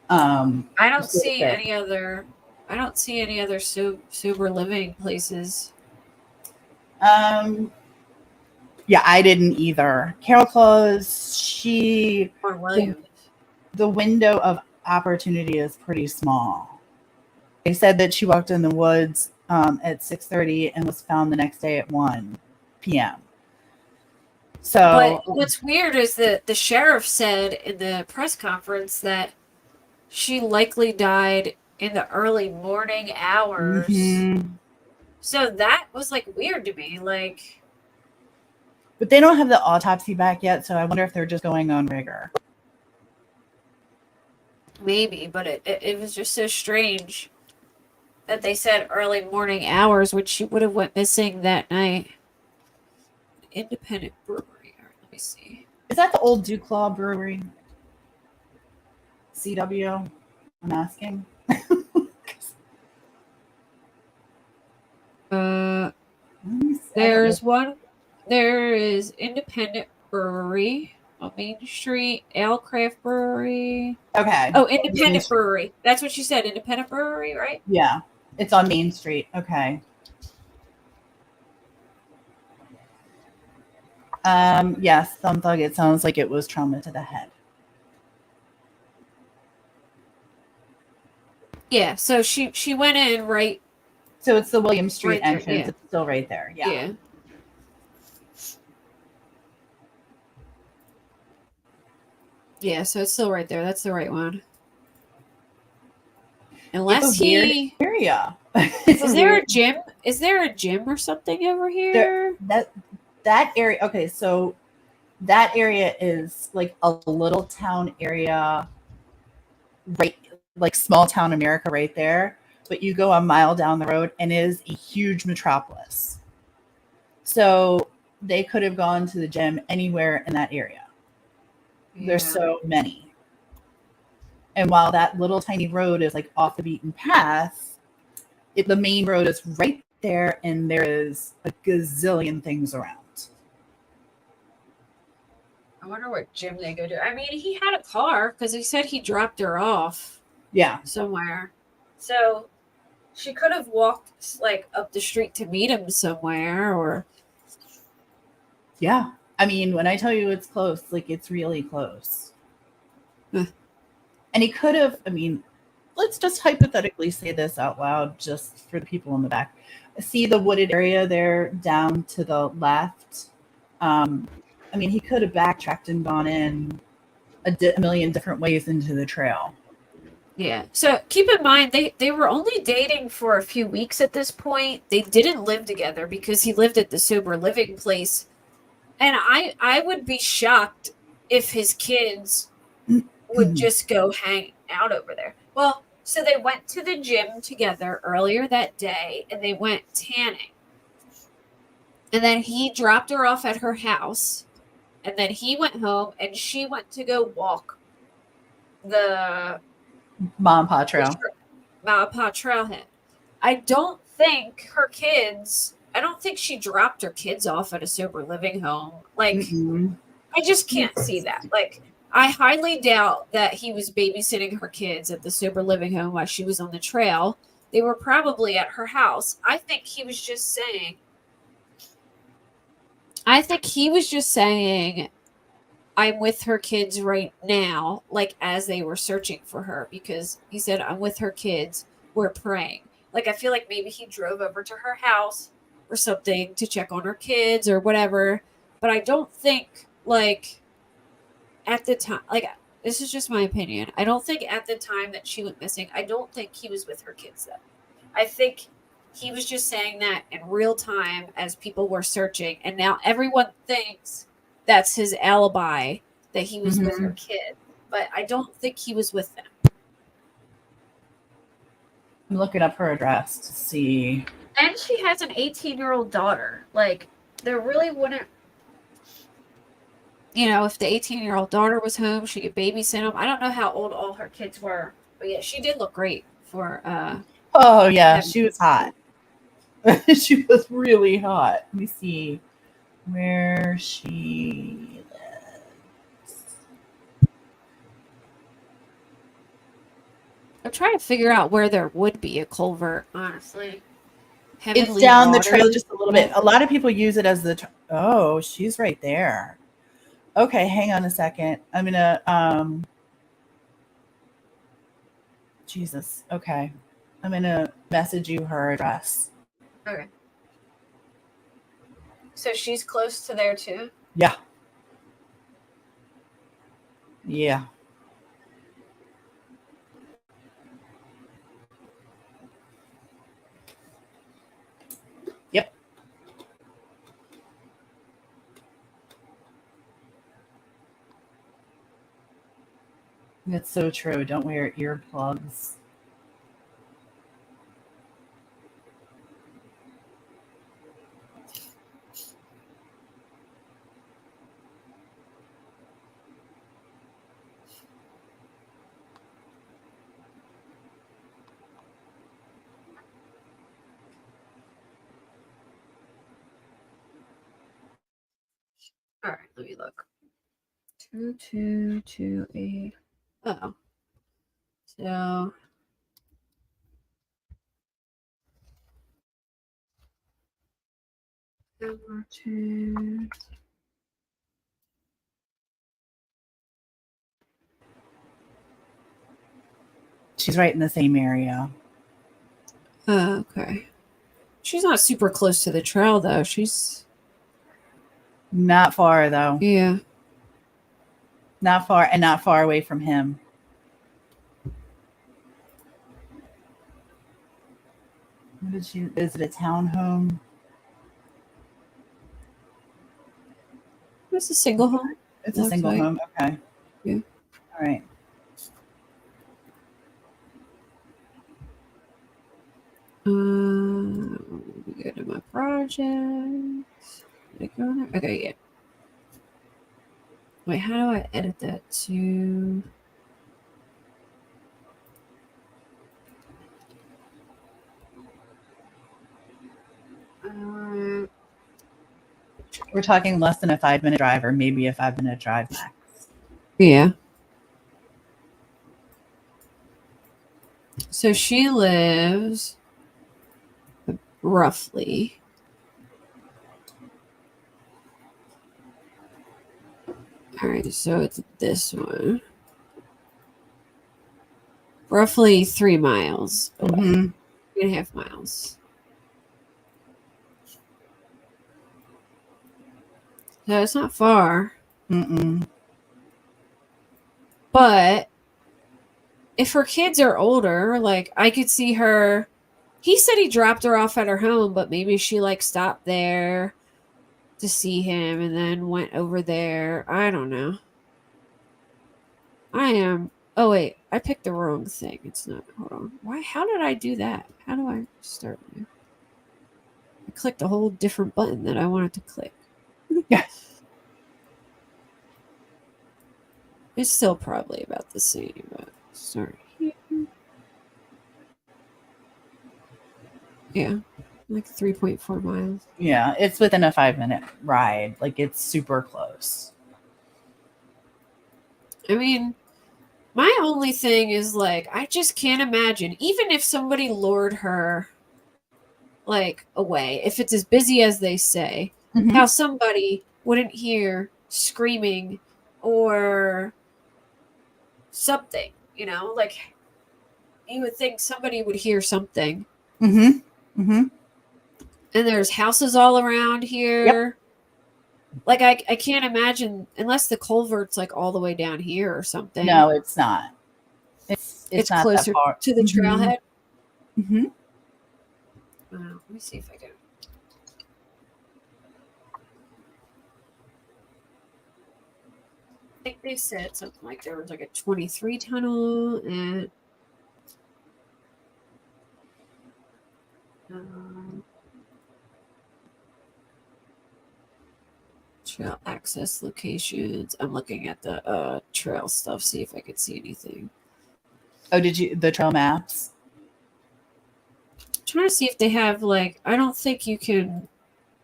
Speaker 1: I don't see any other. I don't see any other sober living places.
Speaker 2: Yeah, I didn't either. Carol Close,
Speaker 1: or Williams.
Speaker 2: The window of opportunity is pretty small. They said that she walked in the woods at 6:30 and was found the next day at 1 p.m. So,
Speaker 1: but what's weird is that the sheriff said in the press conference that she likely died in the early morning hours. Mm-hmm. So that was like weird to me. Like,
Speaker 2: but they don't have the autopsy back yet, so I wonder if they're just going on rigor.
Speaker 1: Maybe, but it was just so strange that they said early morning hours, which she would have went missing that night. Independent brewery. All right, let me see.
Speaker 2: Is that the old Duclaw brewery? CW? I'm asking.
Speaker 1: There's one. There is Independent Brewery on Main Street, Ale Craft Brewery.
Speaker 2: Okay.
Speaker 1: Oh, Independent Brewery. That's what she said. Independent Brewery, right?
Speaker 2: Yeah. It's on Main Street. Okay. Yes, Thumb Thug, it sounds like it was trauma to the head.
Speaker 1: Yeah, so she went in right.
Speaker 2: So it's the William Street
Speaker 1: right there,
Speaker 2: entrance. Yeah. It's still right there. Yeah.
Speaker 1: Yeah, so it's still right there. That's the right one.
Speaker 2: It's a
Speaker 1: Unless
Speaker 2: weird
Speaker 1: he
Speaker 2: area. It's
Speaker 1: is
Speaker 2: a
Speaker 1: there
Speaker 2: weird
Speaker 1: a gym? Is there a gym or something over
Speaker 2: there
Speaker 1: here?
Speaker 2: that area. Okay, so that area is like a little town area, right, like small town America right there. But you go a mile down the road and it is a huge metropolis. So they could have gone to the gym anywhere in that area. There's
Speaker 1: Yeah.
Speaker 2: so many. And while that little tiny road is like off the beaten path, the main road is right there and there is a gazillion things around.
Speaker 1: I wonder what gym they go to. I mean, he had a car because he said he dropped her off
Speaker 2: Yeah.
Speaker 1: somewhere. So she could have walked like up the street to meet him somewhere or
Speaker 2: Yeah. I mean, when I tell you it's close, like it's really close.
Speaker 1: Huh.
Speaker 2: And he could have, I mean, let's just hypothetically say this out loud just for the people in the back. See the wooded area there down to the left? I mean, he could have backtracked and gone in a million different ways into the trail.
Speaker 1: yeah. So keep in mind they were only dating for a few weeks at this point. They didn't live together because he lived at the sober living place. And I would be shocked if his kids would just go hang out over there. Well, so they went to the gym together earlier that day and they went tanning. And then he dropped her off at her house. And then he went home and she went to go walk the
Speaker 2: Mom Pa Trail.
Speaker 1: Malapa Trailhead. I don't think she dropped her kids off at a sober living home. Like,
Speaker 2: Mm-mm.
Speaker 1: I just can't see that. Like, I highly doubt that he was babysitting her kids at the sober living home while she was on the trail. They were probably at her house. I think he was just saying, I'm with her kids right now, like as they were searching for her, because he said, I'm with her kids. We're praying. Like, I feel like maybe he drove over to her house or something to check on her kids or whatever. But I don't think, like, at the time, like, this is just my opinion. I don't think at the time that she went missing, I don't think he was with her kids then. I think he was just saying that in real time as people were searching. And now everyone thinks that's his alibi that he was with her kid. But I don't think he was with them.
Speaker 2: I'm looking up her address to see.
Speaker 1: And she has an 18-year-old daughter. Like, there really wouldn't, if the 18-year-old daughter was home, she could babysit them. I don't know how old all her kids were. But yeah, she did look great for
Speaker 2: Oh yeah, she was hot. She was really hot. Let me see where she lives.
Speaker 1: I'm trying to figure out where there would be a culvert, honestly.
Speaker 2: It's down the trail just a little bit. A lot of people use it as oh, she's right there. Okay, hang on a second. I'm gonna Jesus. Okay. I'm gonna message you her address.
Speaker 1: Okay. So she's close to there too?
Speaker 2: Yeah. Yeah. Yep. That's so true. Don't wear earplugs.
Speaker 1: All right, let me look. 2228. Oh. So number 2.
Speaker 2: She's right in the same area.
Speaker 1: Okay. She's not super close to the trail though. She's
Speaker 2: not far though.
Speaker 1: Yeah.
Speaker 2: Not far, and not far away from him. What did she? Is it a townhome?
Speaker 1: It's a single home.
Speaker 2: It's a single home. Okay.
Speaker 1: Yeah.
Speaker 2: All right.
Speaker 1: We go to my projects. Did I go on there? Okay, yeah. Wait, how do I edit that to?
Speaker 2: We're talking less than a 5-minute drive, or maybe a 5-minute drive max.
Speaker 1: Yeah. So she lives roughly. All right, so it's this one. Roughly 3 miles away. 3.5 miles. So it's not far. But if her kids are older, like I could see her. He said he dropped her off at her home, but maybe she like stopped there to see him and then went over there. I don't know. Oh wait, I picked the wrong thing. It's not. Hold on. Why? How did I do that? How do I start new? I clicked a whole different button that I wanted to click.
Speaker 2: Yes.
Speaker 1: It's still probably about the same, but start here. Yeah, like 3.4 miles.
Speaker 2: Yeah, it's within a 5-minute ride. Like it's super close.
Speaker 1: I mean, my only thing is like I just can't imagine, even if somebody lured her like away, if it's as busy as they say, how somebody wouldn't hear screaming or something, you know, like you would think somebody would hear something. And there's houses all around here.
Speaker 2: Yep.
Speaker 1: Like I can't imagine, unless the culvert's like all the way down here or something.
Speaker 2: No, it's not. It's not
Speaker 1: closer
Speaker 2: that far.
Speaker 1: to the trailhead.
Speaker 2: Mm-hmm.
Speaker 1: Let me see if I can. I think they said something like there was like a 23 tunnel and trail access locations. I'm looking at the trail stuff, see if I could see anything.
Speaker 2: Oh, did you the trail maps?
Speaker 1: I'm trying to see if they have like. I don't think you can.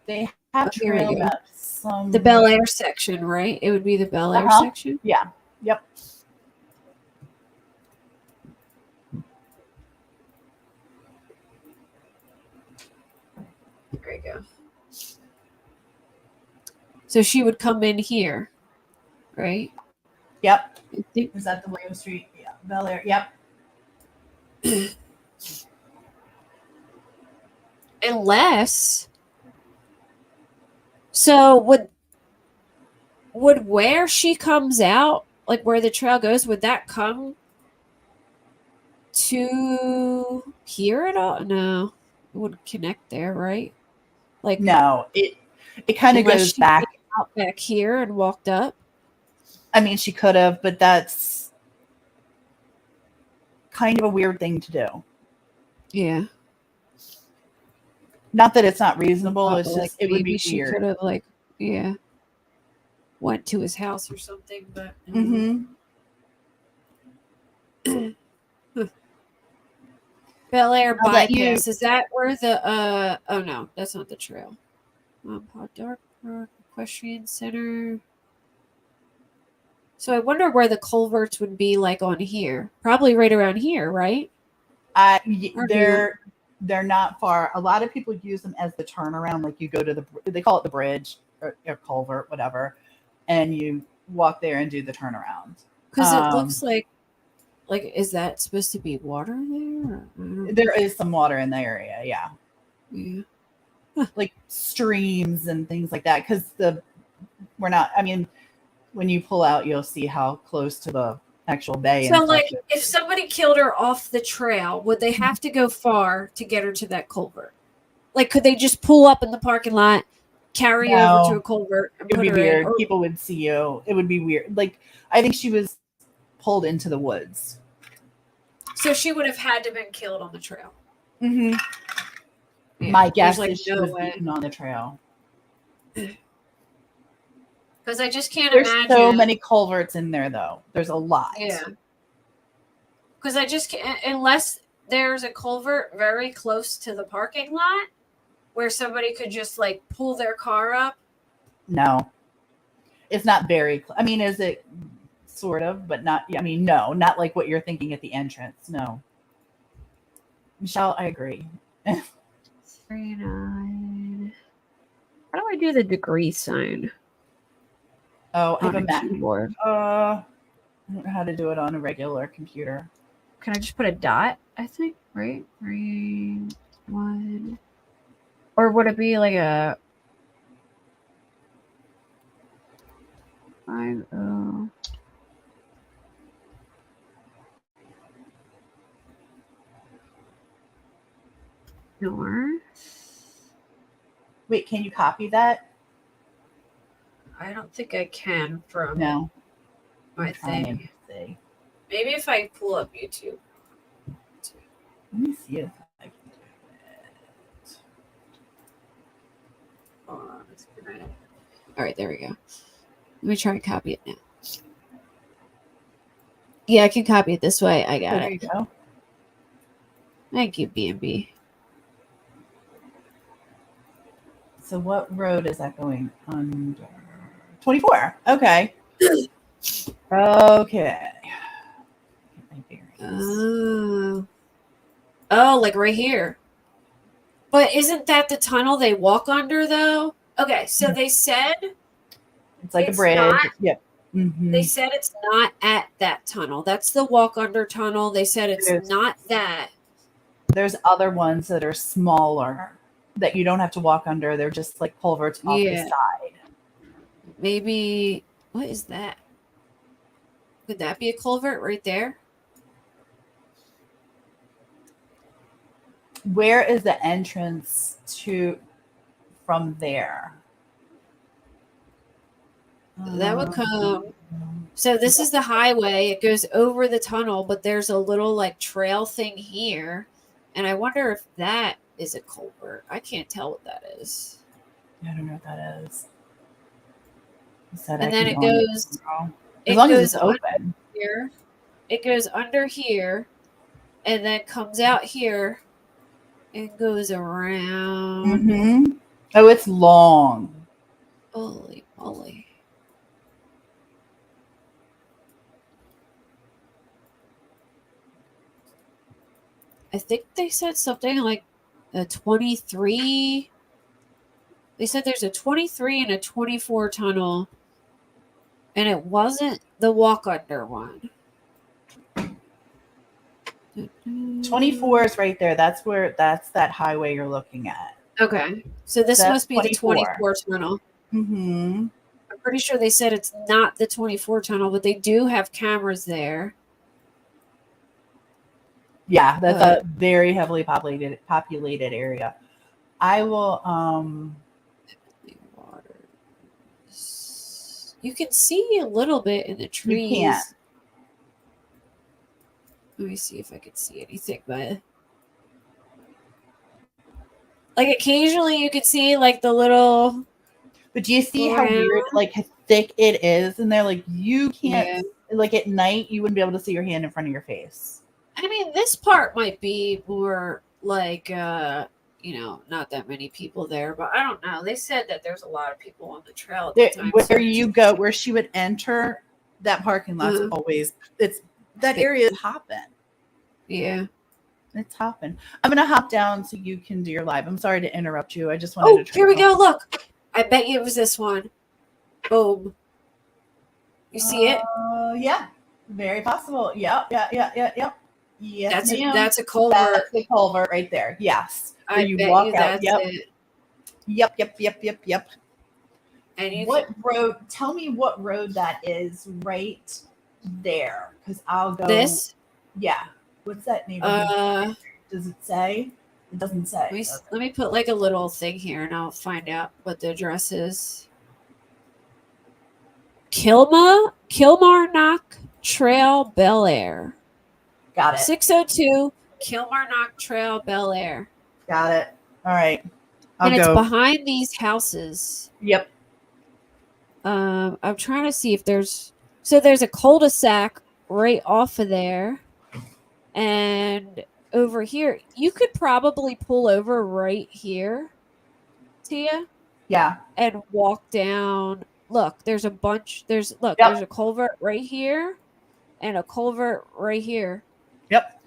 Speaker 2: They have trail maps.
Speaker 1: The Bel Air section, right? It would be the Bel Air section.
Speaker 2: Yeah. Yep.
Speaker 1: There you go. So she would come in here, right?
Speaker 2: Yep. Is that the William Street? Yeah. Bel Air. Yep.
Speaker 1: Unless. So would where she comes out, like where the trail goes, would that come to here at all? No, it wouldn't connect there, right? Like
Speaker 2: no, it kind of goes back
Speaker 1: out back here and walked up.
Speaker 2: I mean, she could have, but that's kind of a weird thing to do.
Speaker 1: Yeah.
Speaker 2: Not that it's not reasonable. It's just it would be
Speaker 1: she
Speaker 2: weird.
Speaker 1: Could have went to his house or something, but. Bel Air bypass. Is that where the oh no, that's not the trail. Dark Park Equestrian Center. So I wonder where the culverts would be like on here. Probably right around here, right?
Speaker 2: They're not far. A lot of people use them as the turnaround. Like you go to they call it the bridge or culvert, whatever, and you walk there and do the turnaround.
Speaker 1: Because it looks like is that supposed to be water there?
Speaker 2: There is some water in the area, yeah.
Speaker 1: Yeah.
Speaker 2: Like streams and things like that. Because we're not. I mean, When you pull out, you'll see how close to the actual bay and
Speaker 1: So,
Speaker 2: stuff.
Speaker 1: like, if somebody killed her off the trail, would they have to go far to get her to that culvert? Like, could they just pull up in the parking lot, carry her over to a culvert, and
Speaker 2: It would
Speaker 1: put
Speaker 2: be
Speaker 1: her in?
Speaker 2: weird.
Speaker 1: Or,
Speaker 2: People would see you. It would be weird. Like, I think she was pulled into the woods.
Speaker 1: so she would have had to have been killed on the trail.
Speaker 2: Mm-hmm.
Speaker 1: Yeah,
Speaker 2: My guess
Speaker 1: like
Speaker 2: is she
Speaker 1: no
Speaker 2: was
Speaker 1: way.
Speaker 2: beaten on the trail.
Speaker 1: Because I just can't
Speaker 2: There's
Speaker 1: imagine.
Speaker 2: so many culverts in there, though. There's a lot.
Speaker 1: Yeah. Because I just can't, unless there's a culvert very close to the parking lot where somebody could just like pull their car up.
Speaker 2: No, it's not very. I mean, is it sort of, but not? I mean, no, not like what you're thinking at the entrance. No, Michelle, I agree.
Speaker 1: 39. How do I do the degree sign?
Speaker 2: Oh, I have
Speaker 1: on
Speaker 2: a Mac.
Speaker 1: keyboard.
Speaker 2: I don't know how to do it on a regular computer.
Speaker 1: Can I just put a dot? I think, right? 3, 1. Or would it be like a 5, 0? North.
Speaker 2: Wait, can you copy that?
Speaker 1: I don't think I can from
Speaker 2: No.
Speaker 1: my thing.
Speaker 2: See.
Speaker 1: Maybe if I pull up YouTube.
Speaker 2: Let me see if I can do it.
Speaker 1: Hold on, all right, there we go. Let me try and copy it now. Yeah, I can copy it this way. I got
Speaker 2: There
Speaker 1: it.
Speaker 2: you go.
Speaker 1: Thank you, B&B.
Speaker 2: So what road is that going under? 24. Okay. Okay.
Speaker 1: Oh, like right here. But isn't that the tunnel they walk under, though? Okay, so they said
Speaker 2: it's like
Speaker 1: it's
Speaker 2: a bridge.
Speaker 1: not.
Speaker 2: Yep. Mm-hmm.
Speaker 1: They said it's not at that tunnel. That's the walk under tunnel. They said it's not that.
Speaker 2: There's other ones that are smaller that you don't have to walk under. They're just like culverts off the side.
Speaker 1: Maybe, what is that? Could that be a culvert right there?
Speaker 2: Where is the entrance to from there?
Speaker 1: That would come. So this is the highway. It goes over the tunnel, but there's a little like trail thing here. And I wonder if that is a culvert. I can't tell what that is.
Speaker 2: I don't know what that is.
Speaker 1: And then it goes.
Speaker 2: As long as it's open.
Speaker 1: Here. It goes under here, and then comes out here, and goes around.
Speaker 2: Mm-hmm. Oh, it's long.
Speaker 1: Holy moly! I think they said something like a 23. They said there's a 23 and a 24 tunnel, and it wasn't the walk under one.
Speaker 2: 24 is right there. That's that highway you're looking at.
Speaker 1: Okay. So this must be
Speaker 2: 24.
Speaker 1: The 24 tunnel.
Speaker 2: Mm-hmm.
Speaker 1: I'm pretty sure they said it's not the 24 tunnel, but they do have cameras there.
Speaker 2: Yeah, that's a very heavily populated area. I will
Speaker 1: You can see a little bit in the trees.
Speaker 2: You can't.
Speaker 1: Let me see if I can see anything, but like occasionally you could see like the little.
Speaker 2: But do you see how weird, like how thick it is? And they're like, you can't, like at night, you wouldn't be able to see your hand in front of your face.
Speaker 1: I mean, this part might be more like, not that many people there, but I don't know. They said that there's a lot of people on the trail at the time.
Speaker 2: Where you go, where she would enter, that parking lot's always, that area is hopping.
Speaker 1: Yeah.
Speaker 2: It's hopping. I'm going to hop down so you can do your live. I'm sorry to interrupt you. I just wanted to try.
Speaker 1: Here we go. Look. I bet you it was this one. Boom. You see it?
Speaker 2: Yeah. Very possible. Yep. Yes,
Speaker 1: that's a culvert.
Speaker 2: That's the culvert right there. Yes.
Speaker 1: Where you walk out.
Speaker 2: Yep. Yep.
Speaker 1: And you
Speaker 2: What road? Tell me what road that is right there, because I'll go.
Speaker 1: this.
Speaker 2: Yeah. What's that neighborhood?
Speaker 1: Uh,
Speaker 2: Does it say? It doesn't say.
Speaker 1: let me put like a little thing here, and I'll find out what the address is. Kilmarnock Trail, Bel Air.
Speaker 2: Got it.
Speaker 1: 602 Kilmarnock Trail, Bel Air.
Speaker 2: Got it. All right.
Speaker 1: And it's behind these houses.
Speaker 2: Yep.
Speaker 1: I'm trying to see if there's a cul-de-sac right off of there. And over here, you could probably pull over right here, Tia.
Speaker 2: Yeah.
Speaker 1: And walk down. Look, there's a bunch. There's a culvert right here and a culvert right here.
Speaker 2: Yep.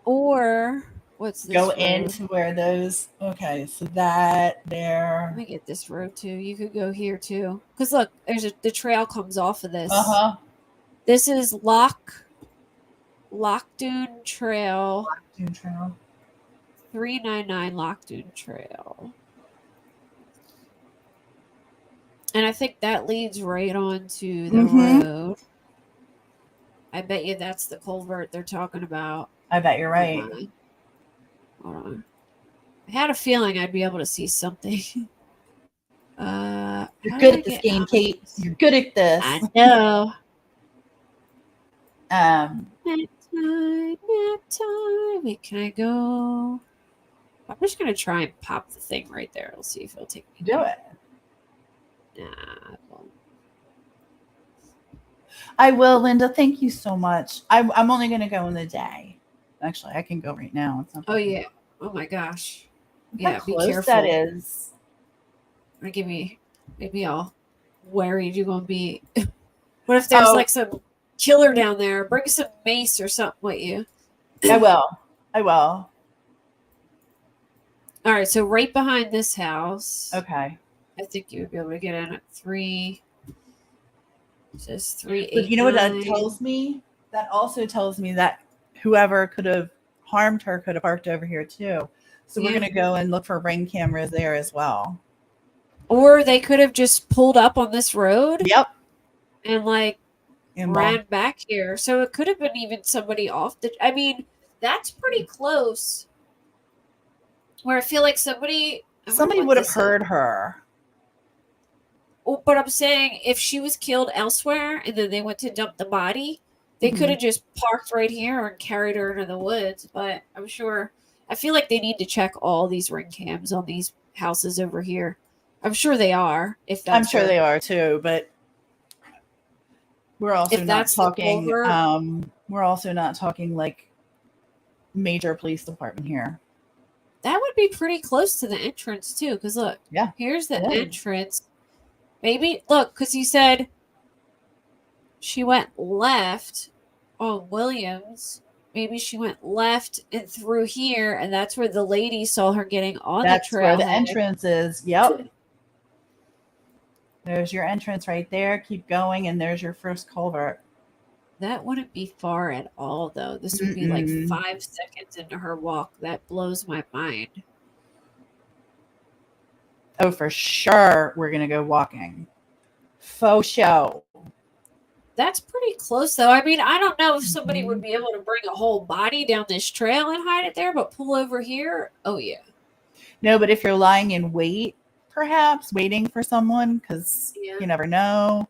Speaker 1: Or what's this?
Speaker 2: Go
Speaker 1: road?
Speaker 2: into where those. Okay, so that there.
Speaker 1: Let me get this road too. You could go here too. Because look, the trail comes off of this. This is Lochdoon Trail.
Speaker 2: Lochdoon Trail.
Speaker 1: 399 Lochdoon Trail. And I think that leads right onto the road. I bet you that's the culvert they're talking about.
Speaker 2: I bet you're right.
Speaker 1: Hold on. I had a feeling I'd be able to see something.
Speaker 2: You're good at this game, Kate. You're good at this.
Speaker 1: I know.
Speaker 2: Nap
Speaker 1: time. Wait, can I go? I'm just gonna try and pop the thing right there. We'll see if it'll take me.
Speaker 2: Do it.
Speaker 1: Nah, it won't.
Speaker 2: I will, Linda. Thank you so much. I'm only gonna go in the day. Actually, I can go right now.
Speaker 1: Oh yeah. Oh my gosh.
Speaker 2: Yeah, be careful. That is.
Speaker 1: Maybe I'll worried you're gonna be. What if there's like some killer down there? Bring some mace or something with you.
Speaker 2: I will.
Speaker 1: All right, so right behind this house.
Speaker 2: Okay.
Speaker 1: I think you would be able to get in at 3. It says 3.
Speaker 2: But you know what that tells me? That also tells me that whoever could have harmed her could have parked over here too. So we're gonna go and look for ring cameras there as well.
Speaker 1: Or they could have just pulled up on this road.
Speaker 2: Yep.
Speaker 1: And ran back here. So it could have been even somebody off the. I mean, that's pretty close. Where I feel like somebody
Speaker 2: would have heard her.
Speaker 1: Oh, but I'm saying if she was killed elsewhere and then they went to dump the body, they could have just parked right here and carried her into the woods. But I feel like they need to check all these ring cams on these houses over here. I'm sure they are.
Speaker 2: I'm sure they are too, but we're also not talking. We're also not talking like major police department here.
Speaker 1: That would be pretty close to the entrance too, because look, here's the entrance. Maybe look, because you said she went left on Williams. Maybe she went left and through here, and that's where the lady saw her getting on the trail.
Speaker 2: That's where the entrance is. Yep. There's your entrance right there. Keep going, and there's your first culvert.
Speaker 1: That wouldn't be far at all, though. This would be like 5 seconds into her walk. That blows my mind.
Speaker 2: Oh, for sure, we're going to go walking. Faux show.
Speaker 1: That's pretty close, though. I mean, I don't know if somebody would be able to bring a whole body down this trail and hide it there, but pull over here, oh, yeah.
Speaker 2: No, but if you're lying in wait, perhaps, waiting for someone, because you never know.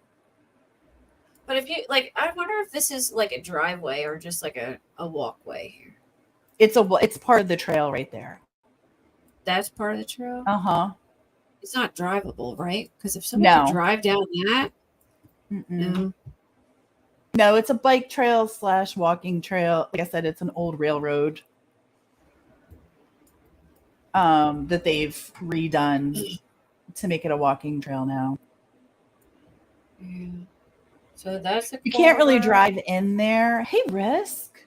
Speaker 1: But if you, I wonder if this is like a driveway or just like a walkway here.
Speaker 2: It's part of the trail right there.
Speaker 1: That's part of the trail?
Speaker 2: Uh-huh.
Speaker 1: It's not drivable, right? Because if someone could drive down that,
Speaker 2: no, it's a bike trail / walking trail. Like I said, it's an old railroad that they've redone to make it a walking trail now.
Speaker 1: Yeah. So that's
Speaker 2: you can't really drive in there. Hey, Risk.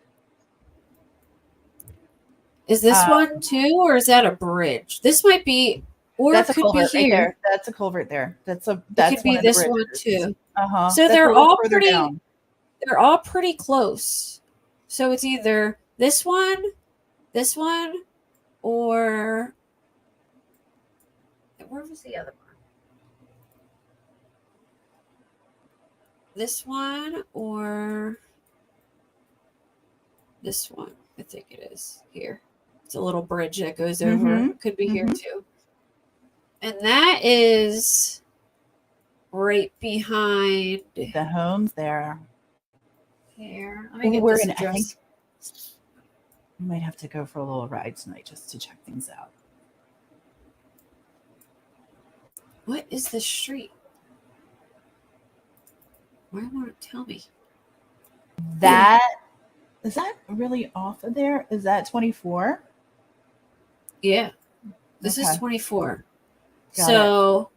Speaker 1: Is this one too, or is that a bridge? This might be. Or
Speaker 2: that's
Speaker 1: it could be here.
Speaker 2: Right there. That's a culvert there. That
Speaker 1: could be this one too.
Speaker 2: Uh-huh.
Speaker 1: So they're all pretty. Down. They're all pretty close. So it's either this one, or where was the other one? this one or this one. I think it is here. It's a little bridge that goes over. Could be here too. And that is right behind
Speaker 2: the homes there.
Speaker 1: Here. Let me get this address.
Speaker 2: I think we might have to go for a little ride tonight just to check things out.
Speaker 1: What is this street? Why won't it tell me?
Speaker 2: That is that really off of there? Is that 24?
Speaker 1: Yeah. This is 24.
Speaker 2: Got
Speaker 1: so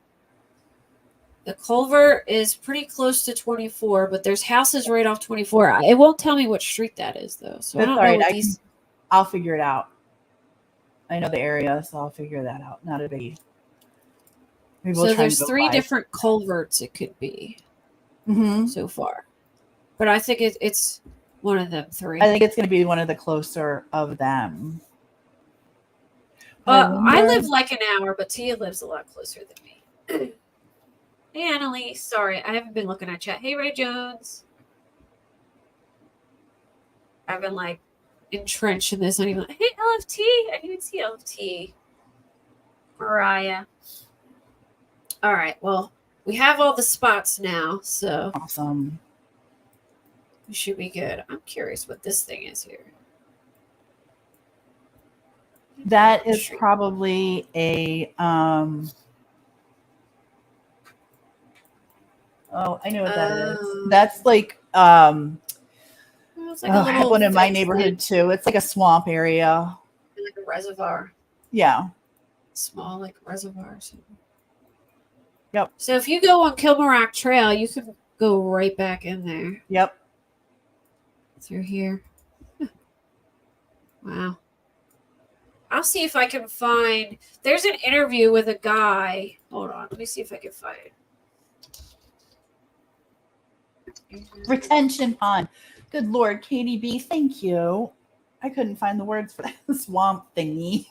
Speaker 1: the culvert is pretty close to 24, but there's houses right off 24. It won't tell me what street that is though. So
Speaker 2: that's
Speaker 1: I don't know what these.
Speaker 2: I'll figure it out. I know the area, so I'll figure that out. Not a biggie. Maybe
Speaker 1: So there's 3 different culverts it could be so far. But I think it's one of them 3.
Speaker 2: I think it's going to be one of the closer of them.
Speaker 1: I live like an hour, but Tia lives a lot closer than me. Hey, Annalise. Sorry, I haven't been looking at chat. Hey, Ray Jones. I've been like entrenched in this. I'm even like, hey, LFT. I didn't even see LFT. Mariah. All right. Well, we have all the spots now, so
Speaker 2: awesome.
Speaker 1: We should be good. I'm curious what this thing is here.
Speaker 2: That is probably a oh, I know what that is. That's like
Speaker 1: it's like
Speaker 2: I have one in my neighborhood too. It's like a swamp area.
Speaker 1: Like a reservoir.
Speaker 2: Yeah.
Speaker 1: Small like reservoir or something.
Speaker 2: Yep.
Speaker 1: So if you go on Kilmarack Trail, you can go right back in there.
Speaker 2: Yep.
Speaker 1: Through here. Wow. I'll see if I can find. There's an interview with a guy. Hold on. Let me see if I can find it.
Speaker 2: Retention pond. Good Lord, Katie B. Thank you. I couldn't find the words for that swamp thingy.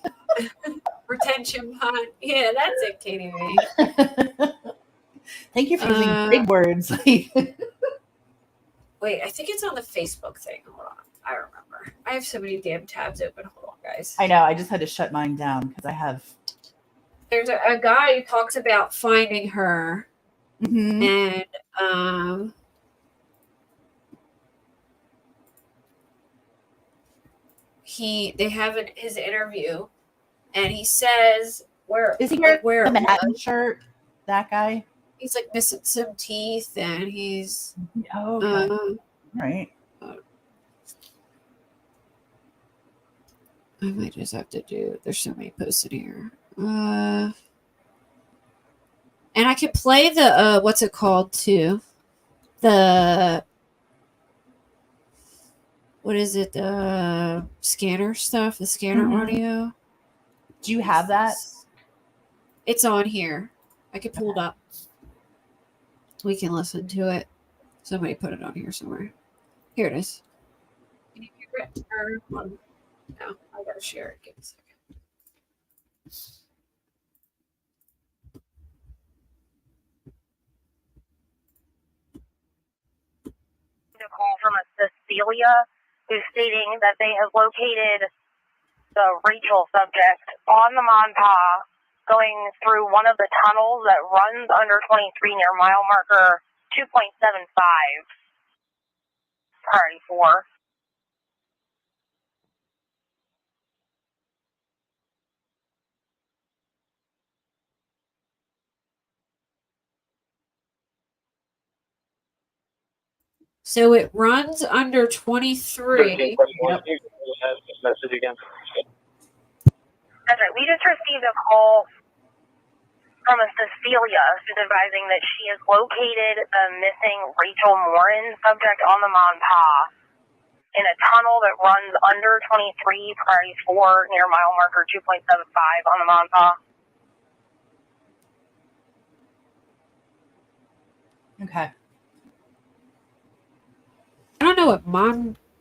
Speaker 1: Retention pond. Yeah, that's it, Katie B.
Speaker 2: Thank you for using big words.
Speaker 1: Wait, I think it's on the Facebook thing. Hold on. I remember. I have so many damn tabs open. Hold on, guys.
Speaker 2: I know. I just had to shut mine down because I have.
Speaker 1: There's a guy who talks about finding her. And they have his interview, and he says, "Where
Speaker 2: is he wearing the Manhattan shirt?" That guy.
Speaker 1: He's like missing some teeth, and he's
Speaker 2: right.
Speaker 1: I might just have to do. There's so many posted here. And I can play the what's it called too? The what is it? The scanner stuff, the scanner audio.
Speaker 2: Do you have that?
Speaker 1: It's on here. I can pull it up. We can listen to it. Somebody put it on here somewhere. Here it is. Can you hear it? No, I gotta share it. Give me a second.
Speaker 3: A call from a Cecilia who's stating that they have located the Rachel subject on the Monpa going through one of the tunnels that runs under 23 near mile marker 2.75. Priority 4.
Speaker 1: So it runs under 23.
Speaker 3: Yep. Message again. That's right. We just received a call from a Cecilia who's advising that she has located the missing Rachel Morin subject on the Monpa in a tunnel that runs under 23, priority 4, near mile marker 2.75 on the Monpa.
Speaker 2: Okay.
Speaker 1: I don't know what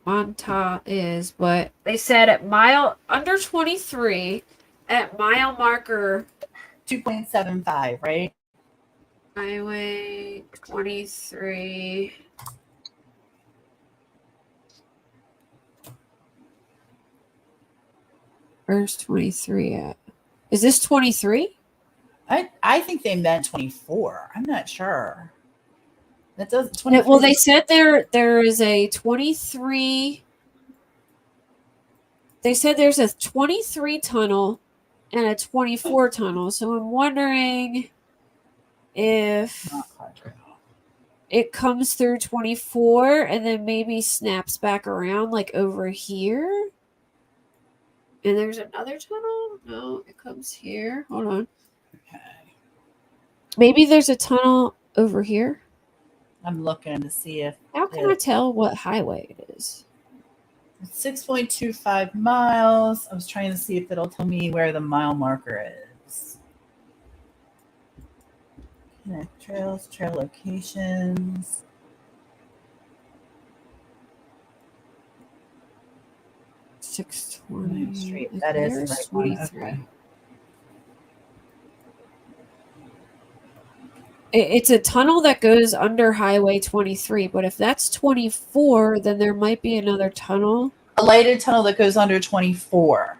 Speaker 1: Monta is, but they said at mile under 23 at mile marker
Speaker 2: 2.75, right?
Speaker 1: Highway 23. Where's 23 at? Is this 23?
Speaker 2: I think they meant 24. I'm not sure. That does 23.
Speaker 1: Well, they said there is a 23. They said there's a 23 tunnel and a 24 tunnel. So I'm wondering if it comes through 24 and then maybe snaps back around like over here. And there's another tunnel? No, it comes here. Hold on.
Speaker 2: Okay.
Speaker 1: Maybe there's a tunnel over here.
Speaker 2: I'm looking to see if.
Speaker 1: How can I tell what highway it is?
Speaker 2: It's 6.25 miles. I was trying to see if it'll tell me where the mile marker is. Connect trails, trail locations.
Speaker 1: $6.20
Speaker 2: Street. That is the right one.
Speaker 1: 23.
Speaker 2: Okay.
Speaker 1: It's a tunnel that goes under Highway 23, but if that's 24, then there might be another tunnel.
Speaker 2: A lighted tunnel that goes under 24.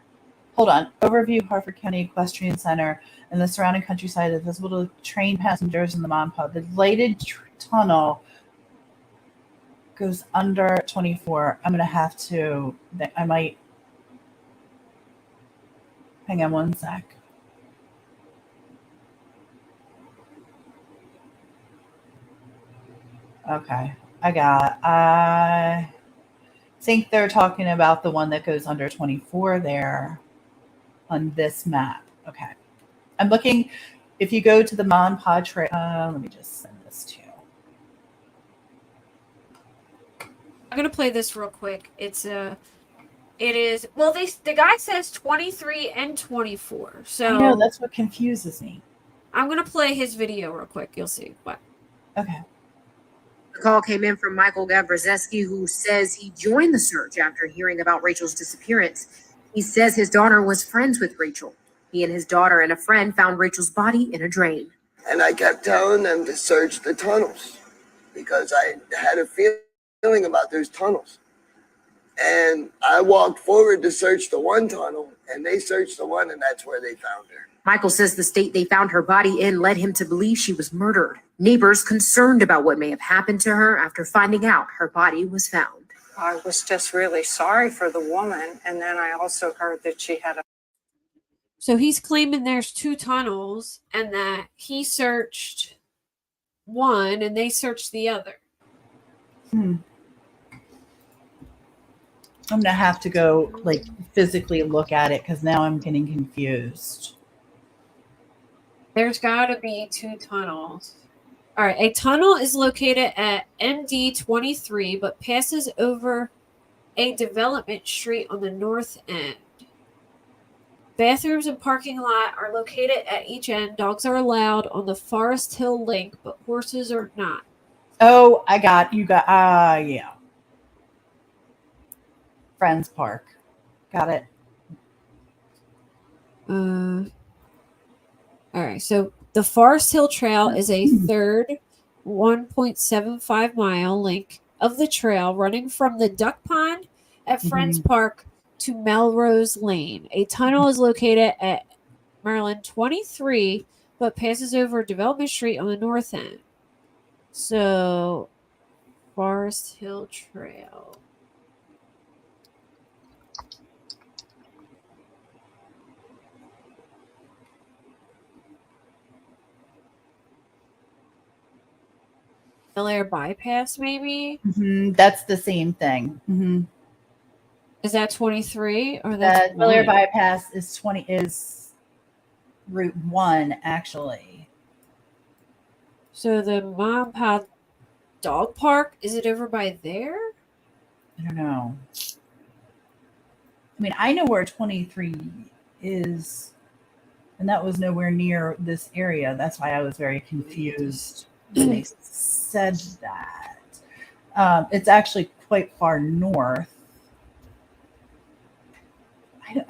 Speaker 2: Hold on. Overview Harford County Equestrian Center and the surrounding countryside is visible to train passengers in the Monpont. The lighted tunnel goes under 24. I'm going to have to, I might, hang on one sec. Okay, I think they're talking about the one that goes under 24 there on this map. Okay. I'm looking, if you go to the Monpont Trail, let me just send this to you.
Speaker 1: I'm gonna play this real quick. It is well. The guy says 23 and 24. So
Speaker 2: I know, that's what confuses me.
Speaker 1: I'm gonna play his video real quick. You'll see what.
Speaker 2: Okay.
Speaker 4: The call came in from Michael Gavrizeski, who says he joined the search after hearing about Rachel's disappearance. He says his daughter was friends with Rachel. He and his daughter and a friend found Rachel's body in a drain.
Speaker 5: And I kept telling them to search the tunnels because I had a feeling about those tunnels. And I walked forward to search the one tunnel, and they searched the one, and that's where they found her.
Speaker 4: Michael says the state they found her body in led him to believe she was murdered. Neighbors concerned about what may have happened to her after finding out her body was found.
Speaker 6: I was just really sorry for the woman. And then I also heard that she had a.
Speaker 1: So he's claiming there's two tunnels and that he searched one and they searched the other.
Speaker 2: I'm going to have to go like physically look at it because now I'm getting confused.
Speaker 1: There's got to be two tunnels. All right, a tunnel is located at MD 23 but passes over a development street on the north end. Bathrooms and parking lot are located at each end. Dogs are allowed on the Forest Hill link, but horses are not.
Speaker 2: Oh, yeah. Friends Park. Got it.
Speaker 1: All right, so the Forest Hill Trail is a third 1.75 mile link of the trail running from the Duck Pond at Friends Park to Melrose Lane. A tunnel is located at Maryland 23, but passes over Development Street on the north end. So, Forest Hill Trail. Air bypass, maybe?
Speaker 2: That's the same thing.
Speaker 1: Is that 23 or that's
Speaker 2: Bel Air bypass is Route 1 actually.
Speaker 1: So the Monpont Dog Park, is it over by there?
Speaker 2: I don't know. I mean, I know where 23 is, and that was nowhere near this area. That's why I was very confused when they said that. It's actually quite far north.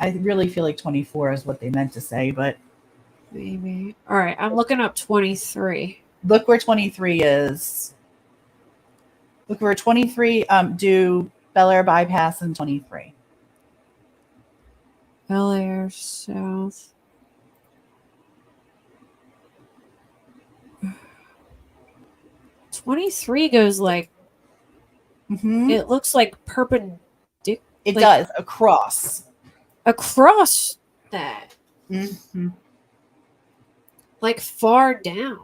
Speaker 2: I really feel like 24 is what they meant to say, but
Speaker 1: Maybe. All right, I'm looking up 23.
Speaker 2: Look where 23 is. Look where 23, do Bel Air bypass in 23.
Speaker 1: Bel Air South. '23 goes like,
Speaker 2: Mm-hmm.
Speaker 1: it looks like perpendicular
Speaker 2: It
Speaker 1: like-
Speaker 2: does, across.
Speaker 1: across that,
Speaker 2: Mm-hmm.
Speaker 1: like far down.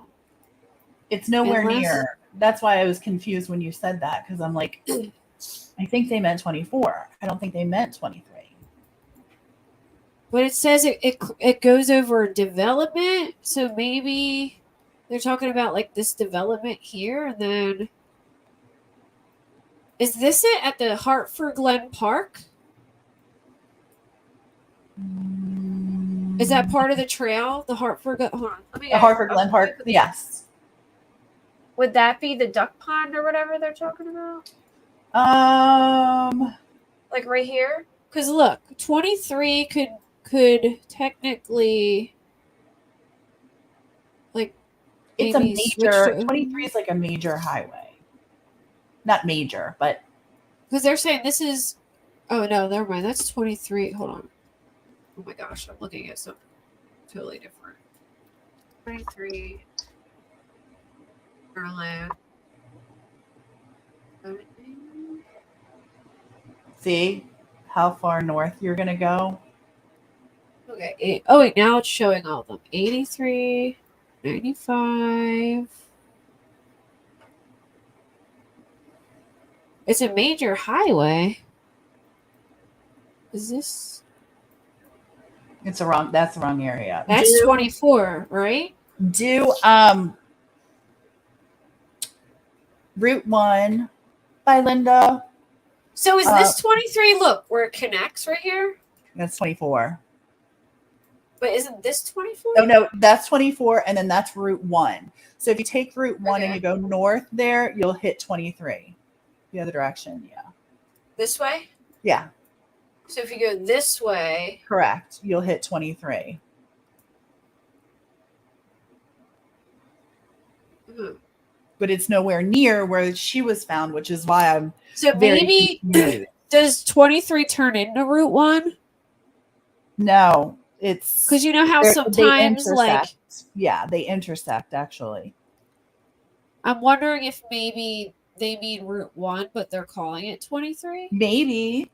Speaker 2: It's nowhere
Speaker 1: Unless-
Speaker 2: near. That's why I was confused when you said that, because I'm like, I think they meant 24. I don't think they meant 23.
Speaker 1: But it says it goes over development, so maybe they're talking about like this development here, and then is this it at the Hartford Glen Park? Is that part of the trail? The Hartford? Hold on, let me
Speaker 2: The Hartford Glen Park? Yes.
Speaker 1: Would that be the duck pond or whatever they're talking about? Like right here? Because look, 23 could technically like
Speaker 2: It's a
Speaker 1: maybe switch
Speaker 2: major,
Speaker 1: to-
Speaker 2: 23 is like a major highway. Not major, but
Speaker 1: because they're saying this is. Oh no, never mind. That's 23. Hold on. Oh my gosh, I'm looking at something totally different. 23. Berlin.
Speaker 2: see how far north you're going to go?
Speaker 1: Okay. Oh wait, now it's showing all of them. 83, 95. It's a major highway. Is this?
Speaker 2: That's the wrong area.
Speaker 1: That's 24, right?
Speaker 2: Do Route 1 by Linda.
Speaker 1: So is this 23? Look, where it connects right here.
Speaker 2: That's 24.
Speaker 1: But isn't this 24?
Speaker 2: Oh no, that's 24, and then that's Route 1. So if you take Route 1 and
Speaker 1: Okay.
Speaker 2: you go north there, you'll hit 23. The other direction, yeah.
Speaker 1: This way?
Speaker 2: Yeah,
Speaker 1: So if you go this way,
Speaker 2: correct. You'll hit 23. But it's nowhere near where she was found, which is why I'm
Speaker 1: so
Speaker 2: very
Speaker 1: maybe
Speaker 2: confused.
Speaker 1: does 23 turn into Route 1?
Speaker 2: No, it's
Speaker 1: Because you know how
Speaker 2: they
Speaker 1: sometimes like
Speaker 2: intersect. Yeah, they intersect actually.
Speaker 1: I'm wondering if maybe they mean Route 1, but they're calling it 23?
Speaker 2: Maybe.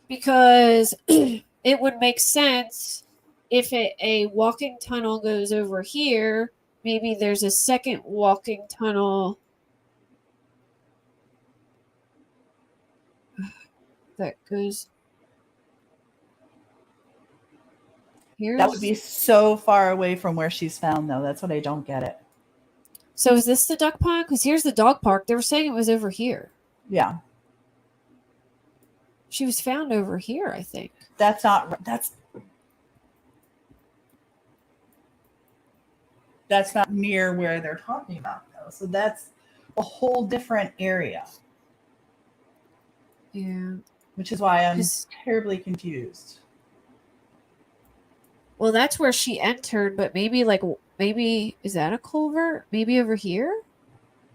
Speaker 1: Because it would make sense if a walking tunnel goes over here, maybe there's a second walking tunnel that goes here.
Speaker 2: That would be so far away from where she's found, though. That's what I don't get it.
Speaker 1: So is this the duck pond? Because here's the dog park. They were saying it was over here.
Speaker 2: Yeah,
Speaker 1: She was found over here, I think.
Speaker 2: that's not near where they're talking about, though. So that's a whole different area,
Speaker 1: Yeah.
Speaker 2: which is why I'm
Speaker 1: Just-
Speaker 2: terribly confused.
Speaker 1: Well, that's where she entered, but maybe is that a culvert? Maybe over here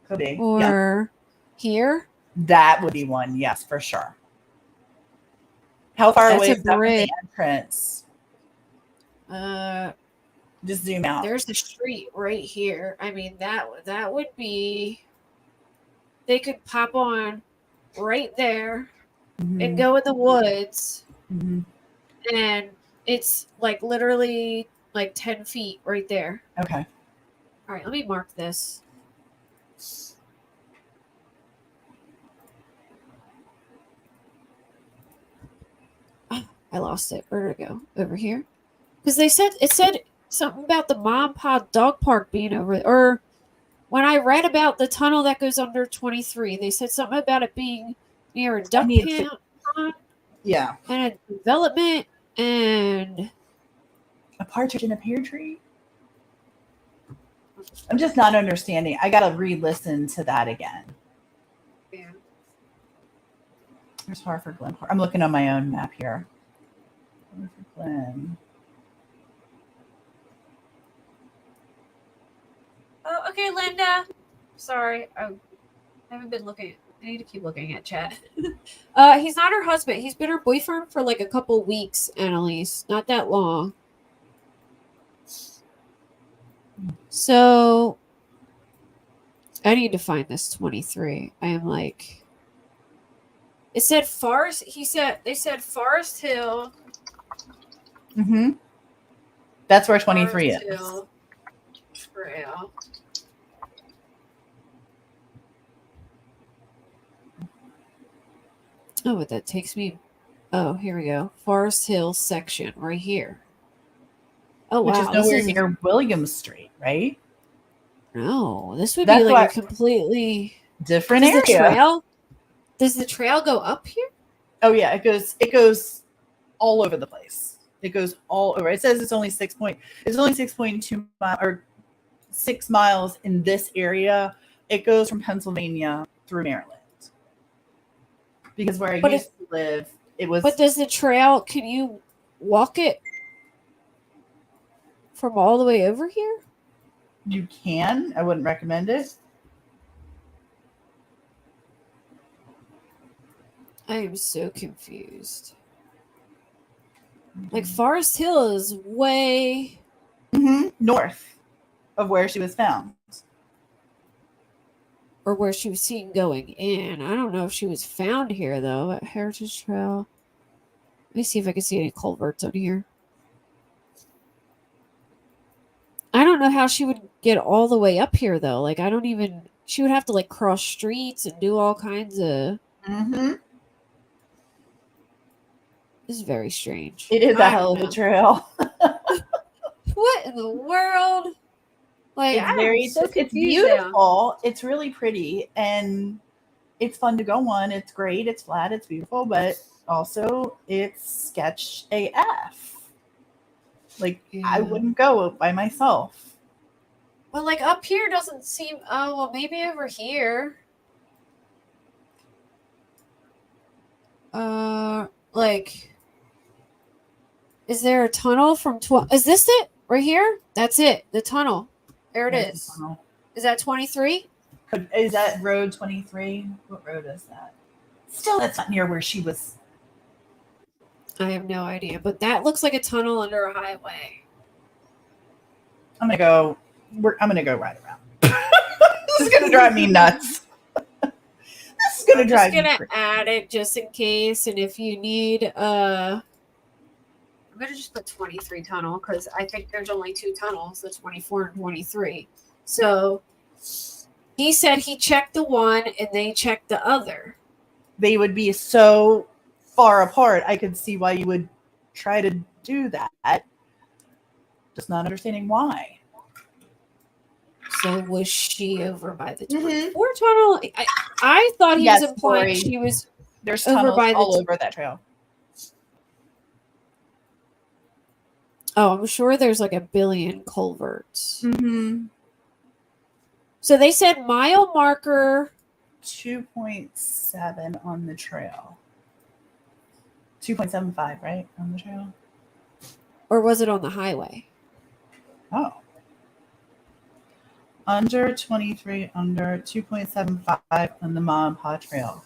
Speaker 2: Could be.
Speaker 1: or
Speaker 2: Yeah,
Speaker 1: here?
Speaker 2: that would be one. Yes, for sure. How far
Speaker 1: That's
Speaker 2: away
Speaker 1: a
Speaker 2: is that from the
Speaker 1: bridge.
Speaker 2: entrance? Just zoom out.
Speaker 1: There's the street right here. I mean, that would be. They could pop on right there and
Speaker 2: Mhm,
Speaker 1: go in the woods,
Speaker 2: mhm.
Speaker 1: and it's like literally like 10 feet right there.
Speaker 2: Okay.
Speaker 1: All right, let me mark this. Oh, I lost it. Where did it go? Over here? Because it said something about the Mom Pod Dog Park being over, or when I read about the tunnel that goes under 23, they said something about it being near a duck
Speaker 2: need to-
Speaker 1: pond
Speaker 2: Yeah.
Speaker 1: and a development and
Speaker 2: A partridge in a pear tree? I'm just not understanding. I got to re-listen to that again.
Speaker 1: yeah.
Speaker 2: There's Hartford Glen Park. I'm looking on my own map here. Hartford Glen.
Speaker 1: Oh, okay, Linda. Sorry, I haven't been looking. I need to keep looking at chat. He's not her husband. He's been her boyfriend for like a couple weeks, Annalise. Not that long. So I need to find this 23. I am like, it said Forest. They said Forest Hill.
Speaker 2: Mm-hmm. That's where 23
Speaker 1: Forest
Speaker 2: is.
Speaker 1: Hill Trail. Oh, but that takes me. Oh, here we go. Forest Hill section right here. Oh,
Speaker 2: Which
Speaker 1: wow.
Speaker 2: is nowhere near Williams Street, right?
Speaker 1: No, this would
Speaker 2: That's
Speaker 1: be like
Speaker 2: why-
Speaker 1: a completely
Speaker 2: Different
Speaker 1: Does the
Speaker 2: area.
Speaker 1: trail? Does the trail go up here?
Speaker 2: Oh yeah, it goes all over the place. It goes all over. It says it's only 6.2 or 6 miles in this area. It goes from Pennsylvania through Maryland. Because where I used to live, it was.
Speaker 1: But does the trail? Can you walk it from all the way over here?
Speaker 2: You can. I wouldn't recommend it.
Speaker 1: I am so confused. Like Forest Hill is way
Speaker 2: north of where she was found.
Speaker 1: or where she was seen going in. I don't know if she was found here though at Heritage Trail. Let me see if I can see any culverts on here. I don't know how she would get all the way up here though. Like I don't even. She would have to like cross streets and do all kinds of.
Speaker 2: Mm-hmm.
Speaker 1: This is very strange.
Speaker 2: It is a hell of a trail.
Speaker 1: What in the world? Like
Speaker 2: It's beautiful. It's really pretty and it's fun to go on. It's great. It's flat. It's beautiful, but also it's sketch AF. Like I wouldn't go by myself.
Speaker 1: Well, like up here doesn't seem. Oh, well, maybe over here. Like, is there a tunnel from 12? Is this it right here? That's it. The tunnel. There it
Speaker 2: There's
Speaker 1: is.
Speaker 2: the tunnel.
Speaker 1: Is that 23?
Speaker 2: Is that road 23? What road is that? Still, that's not near where she was.
Speaker 1: I have no idea, but that looks like a tunnel under a highway.
Speaker 2: I'm gonna go right around. This is gonna drive me nuts. This is gonna drive me
Speaker 1: I'm just
Speaker 2: crazy.
Speaker 1: gonna add it just in case, and if you need, I'm gonna just put 23 tunnel because I think there's only 2 tunnels, the 24 and 23. So he said he checked the one and they checked the other.
Speaker 2: They would be so far apart. I could see why you would try to do that. Just not understanding why.
Speaker 1: So was she over by the 24 tunnel? I thought he was implying she was.
Speaker 2: There's
Speaker 1: over
Speaker 2: tunnels
Speaker 1: by the
Speaker 2: all over that trail.
Speaker 1: Oh, I'm sure there's like a billion culverts.
Speaker 2: Mm-hmm.
Speaker 1: So they said mile marker
Speaker 2: 2.7 on the trail. 2.75, right? On the trail.
Speaker 1: or was it on the highway?
Speaker 2: Oh. Under 23, under 2.75 on the Mom and Pa Trail.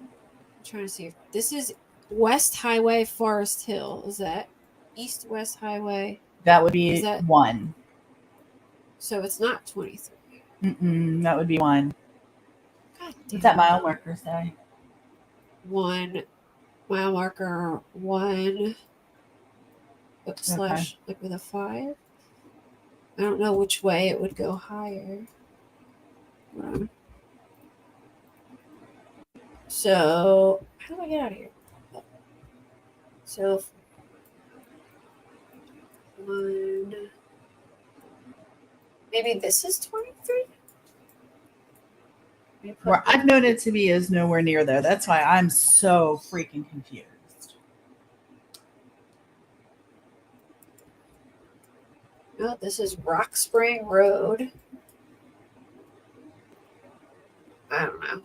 Speaker 1: I'm trying to see if this is West Highway, Forest Hill. Is that East West Highway?
Speaker 2: That would be
Speaker 1: Is that-
Speaker 2: 1.
Speaker 1: So it's not 23.
Speaker 2: That would be 1.
Speaker 1: God damn.
Speaker 2: What's that mile marker say?
Speaker 1: 1 mile marker 1 slash like with a 5. I don't know which way it would go higher. So how do I get out of here? So 1. Maybe this is 23.
Speaker 2: Where I've known it to be is nowhere near there. That's why I'm so freaking confused.
Speaker 1: Oh, this is Rock Spring Road. I don't know.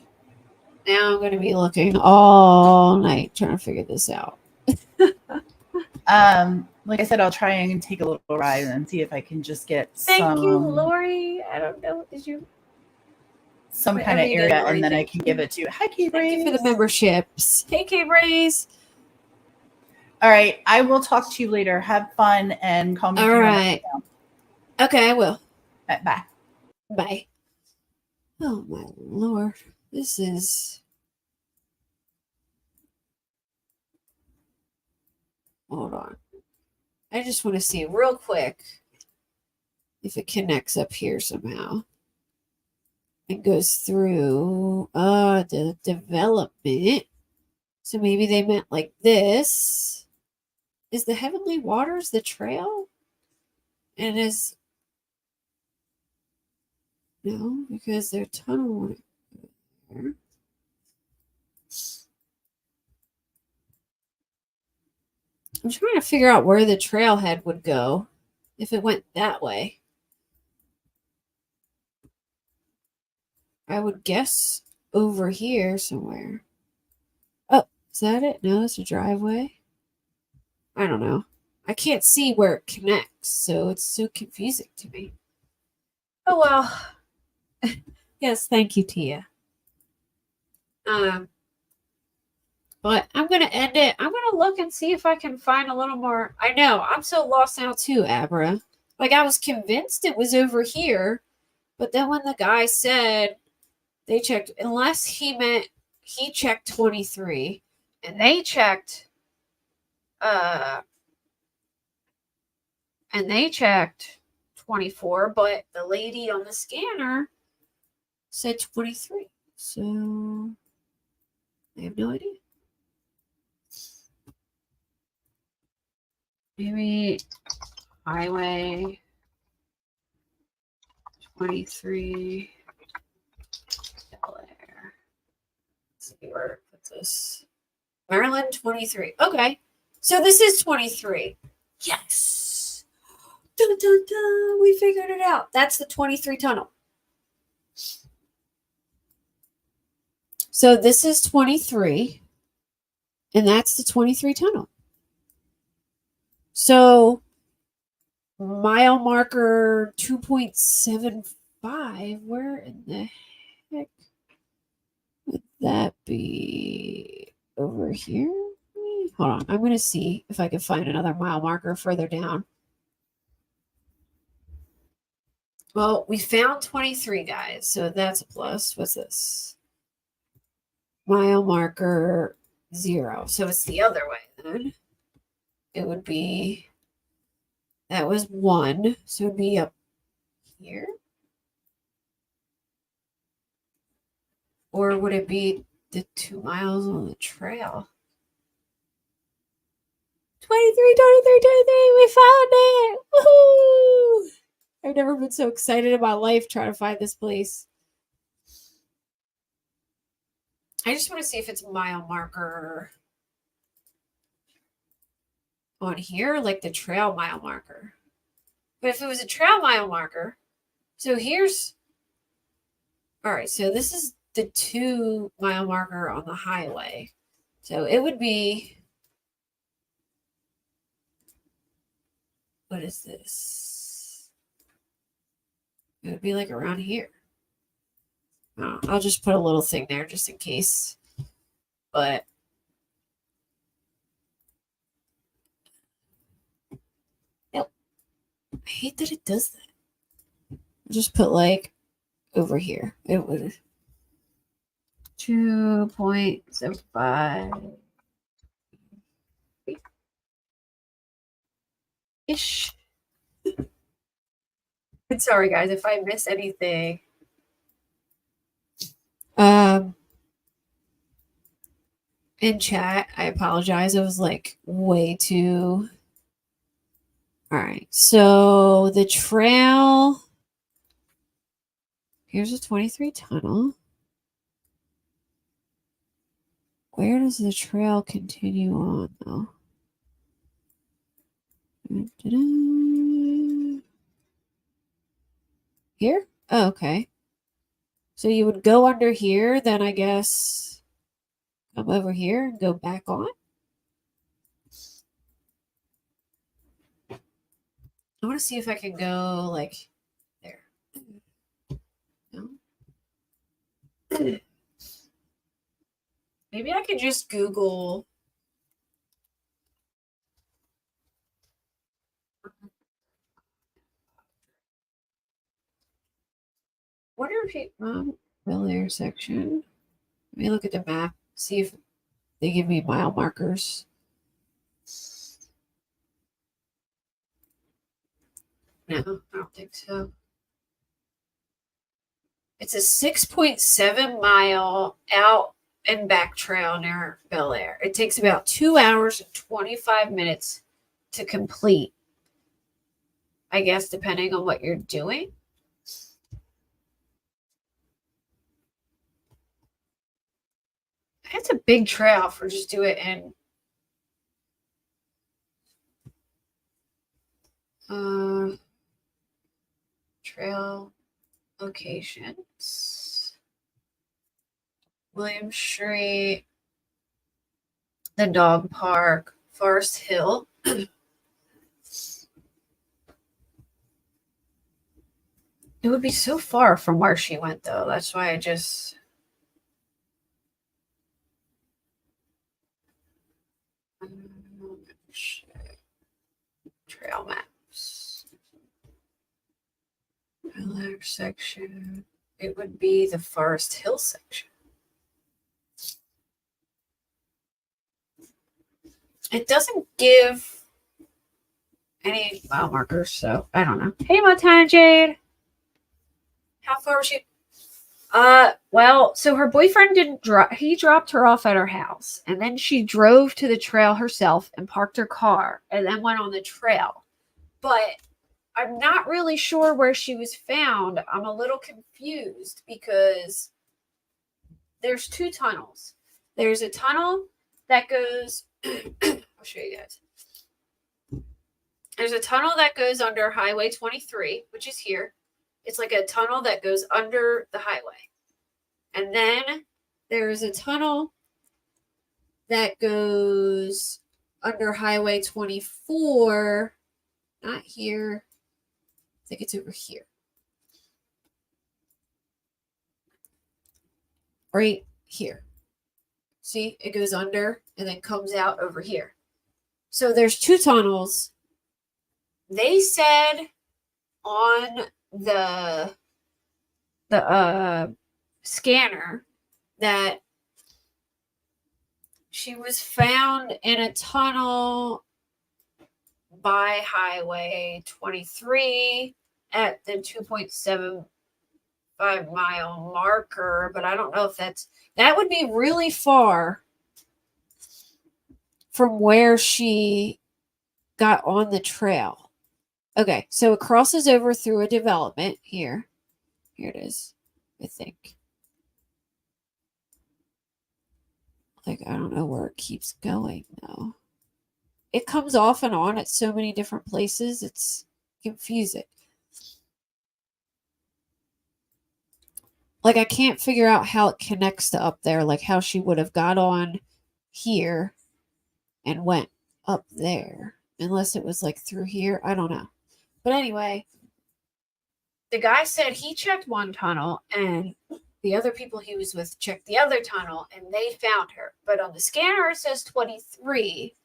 Speaker 1: Now I'm going to be looking all night trying to figure this out.
Speaker 2: Like I said, I'll try and take a little ride and see if I can just get
Speaker 1: Thank you, Lori. I don't know. Did you?
Speaker 2: some
Speaker 1: Whatever
Speaker 2: kind of
Speaker 1: you did,
Speaker 2: area,
Speaker 1: Lori,
Speaker 2: and then I
Speaker 1: thank
Speaker 2: can
Speaker 1: you.
Speaker 2: give it to you. Hi, Kate
Speaker 1: Thank you for the
Speaker 2: Rays.
Speaker 1: memberships. Hey, Kate Rays.
Speaker 2: All right, I will talk to you later. Have fun and call me.
Speaker 1: All right. Okay, I will.
Speaker 2: Bye.
Speaker 1: Bye. Oh my lord, this is. Hold on. I just want to see real quick if it connects up here somehow. It goes through the development. So maybe they meant like this. Is the Heavenly Waters the trail? And is no, because they're tunnel there. I'm trying to figure out where the trailhead would go if it went that way. I would guess over here somewhere. Oh, is that it? No, it's a driveway. I don't know. I can't see where it connects, so it's so confusing to me. Oh well. Yes, thank you, Tia. But I'm gonna end it. I'm gonna look and see if I can find a little more. I know, I'm so lost now too, Abra. Like I was convinced it was over here, but then when the guy said they checked, unless he meant he checked 23 and they checked 24, but the lady on the scanner said 23. So I have no idea. Maybe highway 23 Delaware. Let's see where it puts us. Maryland 23. Okay. So this is 23. Yes. Dun, dun, dun. We figured it out. That's the 23 tunnel. So this is 23. And that's the 23 tunnel. So mile marker 2.75. Where in the heck would that be? Over here? Hold on. I'm going to see if I can find another mile marker further down. Well, we found 23, guys. So that's a plus. What's this? Mile marker 0. So it's the other way then. It would be, that was 1. So it would be up here. Or would it be the 2 miles on the trail? 23, 23, 23. We found it. Woohoo! I've never been so excited about life trying to find this place. I just want to see if it's mile marker on here, like the trail mile marker. But if it was a trail mile marker, so here's, all right, so this is the 2 mile marker on the highway. So it would be, what is this? It would be like around here. Oh, I'll just put a little thing there just in case. But nope. I hate that it does that. I'll just put like over here. It would 2.75 ish. I'm sorry guys if I miss anything. In chat, I apologize. It was like way too. All right. So the trail. Here's a 23 tunnel. Where does the trail continue on though? Here? Oh, okay. So you would go under here, then I guess come over here and go back on. I want to see if I can go like there. No. Maybe I could just Google. Wonder if you Bel Air section. Let me look at the map, see if they give me mile markers. No, I don't think so. It's a 6.7 mile out and back trail near Bel Air. It takes about 2 hours and 25 minutes to complete, I guess, depending on what you're doing. It's a big trail for just do it in trail locations. William Street, the dog park, Forest Hill. It would be so far from where she went, though. That's why I just... Trail maps. Bel section. It would be the Forest Hill section. It doesn't give any mile markers, so I don't know. Hey, Montana Jade. How far was she? Well, so her boyfriend didn't drop. He dropped her off at her house, and then she drove to the trail herself and parked her car, and then went on the trail. But I'm not really sure where she was found. I'm a little confused because there's two tunnels. There's a tunnel that goes. I'll show you guys. There's a tunnel that goes under Highway 23, which is here. It's like a tunnel that goes under the highway. And then there's a tunnel that goes under Highway 24. Not here. I think it's over here. Right here. See, it goes under and then comes out over here. So there's two tunnels. They said on the scanner that she was found in a tunnel by Highway 23 at the 2.75 mile marker, but I don't know if that would be really far from where she got on the trail. Okay, so it crosses over through a development here. Here it is, I think. Like, I don't know where it keeps going, though. It comes off and on at so many different places. It's confusing. Like, I can't figure out how it connects to up there. Like, how she would have got on here and went up there. Unless it was, like, through here. I don't know. But anyway, the guy said he checked one tunnel and the other people he was with checked the other tunnel and they found her. But on the scanner, it says 23.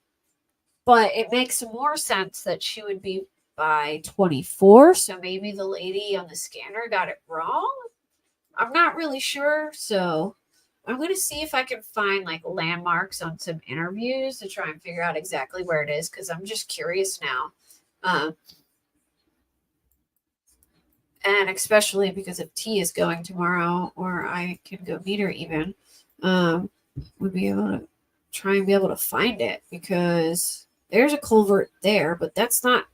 Speaker 1: But it makes more sense that she would be by 24. So maybe the lady on the scanner got it wrong. I'm not really sure. So I'm going to see if I can find like landmarks on some interviews to try and figure out exactly where it is. Because I'm just curious now. And especially because if T is going tomorrow, or I can go meet her even, we'd be able to try and be able to find it, because there's a culvert there, but that's not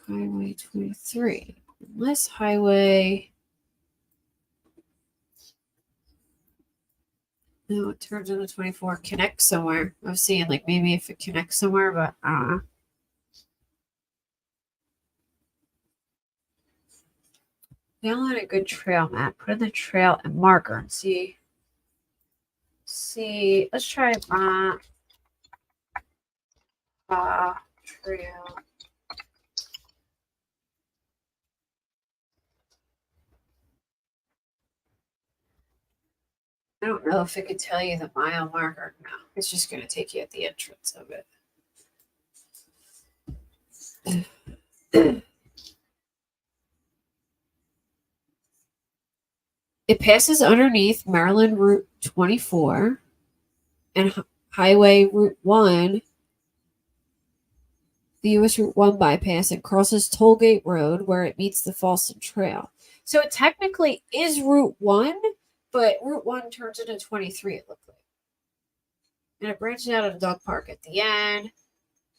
Speaker 1: Highway 23. Unless Highway... No, it turns into 24. Connects somewhere. I was seeing like maybe if it connects somewhere, but I don't know. Download a good trail map. Put in the trail and marker and see. Let's try Trail. I don't know if it could tell you the mile marker. No, it's just going to take you at the entrance of it. It passes underneath Maryland Route 24 and Highway Route 1, the U.S. Route 1 bypass, and crosses Tollgate Road where it meets the Fallston Trail. So it technically is Route 1, but Route 1 turns into 23, it looked like. And it branches out of a dog park at the end. It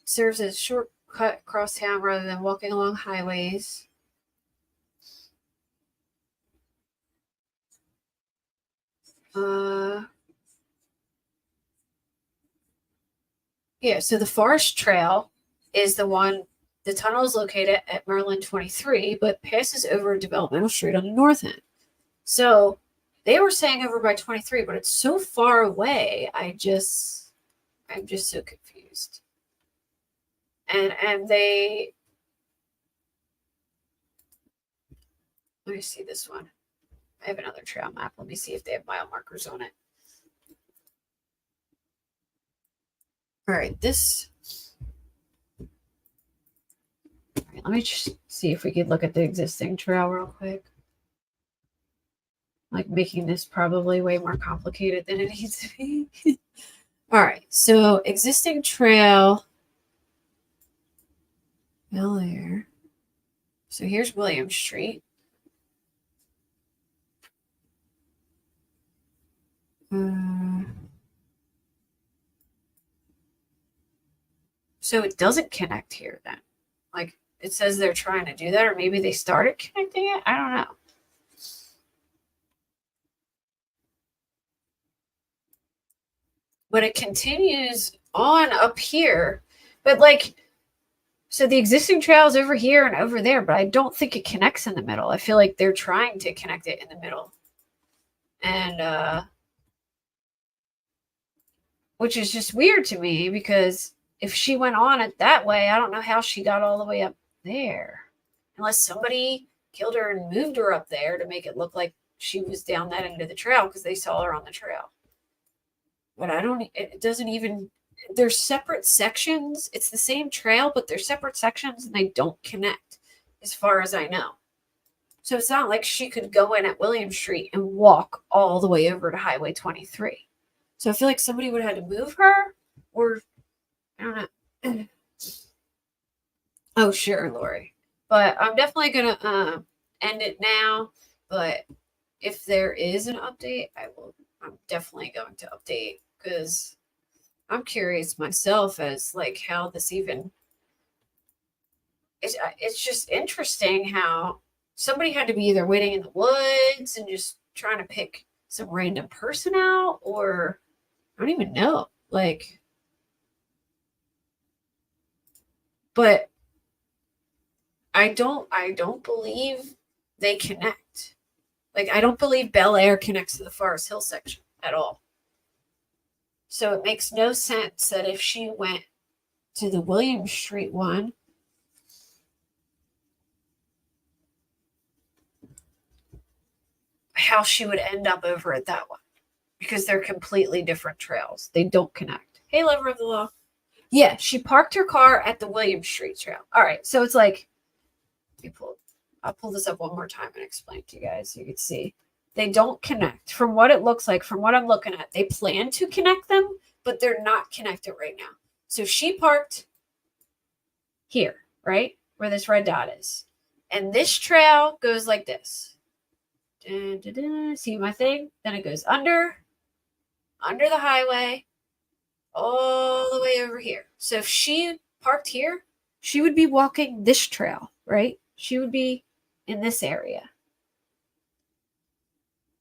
Speaker 1: serves as a shortcut across town rather than walking along highways. Yeah, so the Forest Trail is the one, the tunnel is located at Maryland 23, but passes over a developmental street on the north end. So they were saying over by 23, but it's so far away. I'm just so confused. And they, let me see this one. I have another trail map. Let me see if they have mile markers on it. All right, this. All right, let me just see if we could look at the existing trail real quick. Like making this probably way more complicated than it needs to be. All right, so existing trail. Bel Air. So here's William Street. So it doesn't connect here then. Like it says they're trying to do that, or maybe they started connecting it. I don't know. But it continues on up here. But like, so the existing trail is over here and over there, but I don't think it connects in the middle. I feel like they're trying to connect it in the middle. And which is just weird to me because if she went on it that way, I don't know how she got all the way up there. Unless somebody killed her and moved her up there to make it look like she was down that end of the trail because they saw her on the trail. But it doesn't even, there's separate sections. It's the same trail, but they're separate sections and they don't connect as far as I know. So it's not like she could go in at William Street and walk all the way over to Highway 23. So I feel like somebody would have had to move her, or I don't know. Oh, sure, Lori. But I'm definitely going to end it now. But if there is an update, I'm definitely going to update because I'm curious myself as like how this even, it's just interesting how somebody had to be either waiting in the woods and just trying to pick some random person out, or I don't even know. Like, but I don't believe they connect. Like, I don't believe Bel Air connects to the Forest Hill section at all. So it makes no sense that if she went to the William Street one, how she would end up over at that one. Because they're completely different trails. They don't connect. Hey, lover of the law. Yeah, she parked her car at the William Street trail. All right, so it's like, I'll pull this up one more time and explain to you guys so you can see. They don't connect. From what it looks like, from what I'm looking at, they plan to connect them, but they're not connected right now. So she parked here, right? Where this red dot is. And this trail goes like this. Dun, dun, dun. See my thing? Then it goes under the highway, all the way over here. So if she parked here, she would be walking this trail, right? She would be in this area.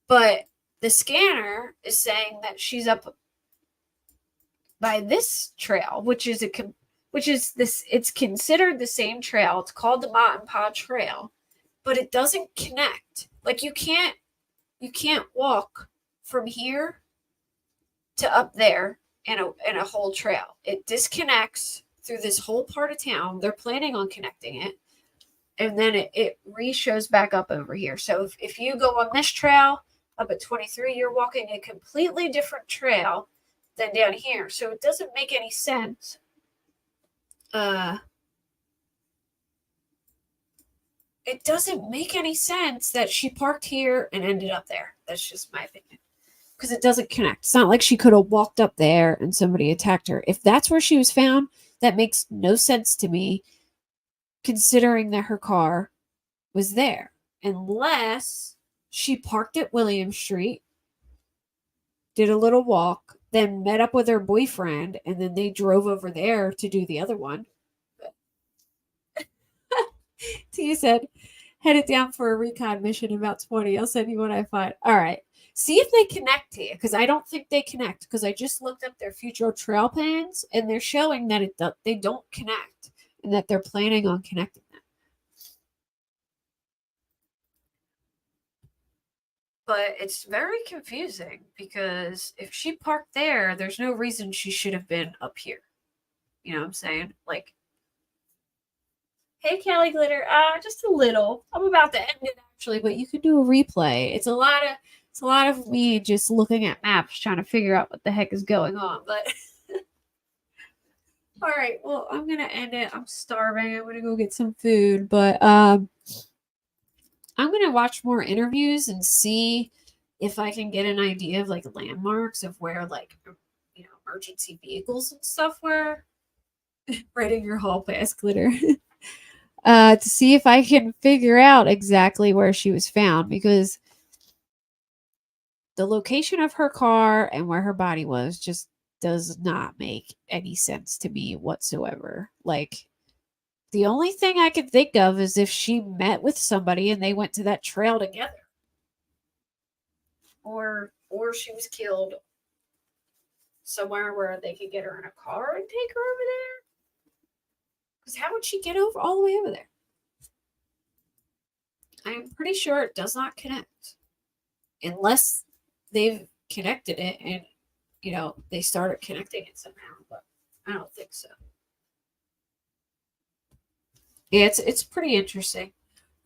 Speaker 1: But the scanner is saying that she's up by this trail, which is it's considered the same trail. It's called the Mott and Pa Trail, but it doesn't connect. Like you can't walk from here to up there in a whole trail. It disconnects through this whole part of town. They're planning on connecting it. And then it re-shows back up over here. So if you go on this trail up at 23, you're walking a completely different trail than down here. So it doesn't make any sense. It doesn't make any sense that she parked here and ended up there. That's just my opinion. Because it doesn't connect. It's not like she could have walked up there and somebody attacked her. If that's where she was found, that makes no sense to me, considering that her car was there. Unless she parked at William Street, did a little walk, then met up with her boyfriend, and then they drove over there to do the other one. Tia said, headed down for a recon mission in about 20. I'll send you what I find. All right. See if they connect to you, because I don't think they connect, because I just looked up their future trail plans, and they're showing that they don't connect, and that they're planning on connecting them. But it's very confusing, because if she parked there, there's no reason she should have been up here. You know what I'm saying? Like, hey, Kelly Glitter. Just a little. I'm about to end it, actually, but you can do a replay. It's a lot of me just looking at maps trying to figure out what the heck is going on. But all right, well, I'm gonna end it. I'm starving. I'm gonna go get some food. But I'm gonna watch more interviews and see if I can get an idea of like landmarks of where, like, you know, emergency vehicles and stuff were. Right in your hall pass, Glitter. To see if I can figure out exactly where she was found, because the location of her car and where her body was just does not make any sense to me whatsoever. Like, the only thing I could think of is if she met with somebody and they went to that trail together. Or she was killed somewhere where they could get her in a car and take her over there. Because how would she get over all the way over there? I'm pretty sure it does not connect. Unless they've connected it and, you know, they started connecting it somehow. But I don't think so. Yeah, it's pretty interesting.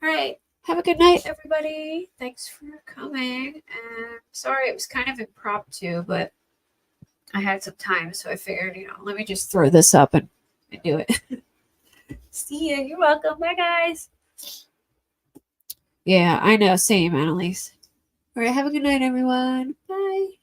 Speaker 1: All right. Have a good night, everybody. Thanks for coming. And sorry it was kind of impromptu, but I had some time, so I figured, you know, let me just throw this up and do it. See ya. You're welcome. Bye, guys. Yeah, I know. Same, Annalise. All right. Have a good night, everyone. Bye.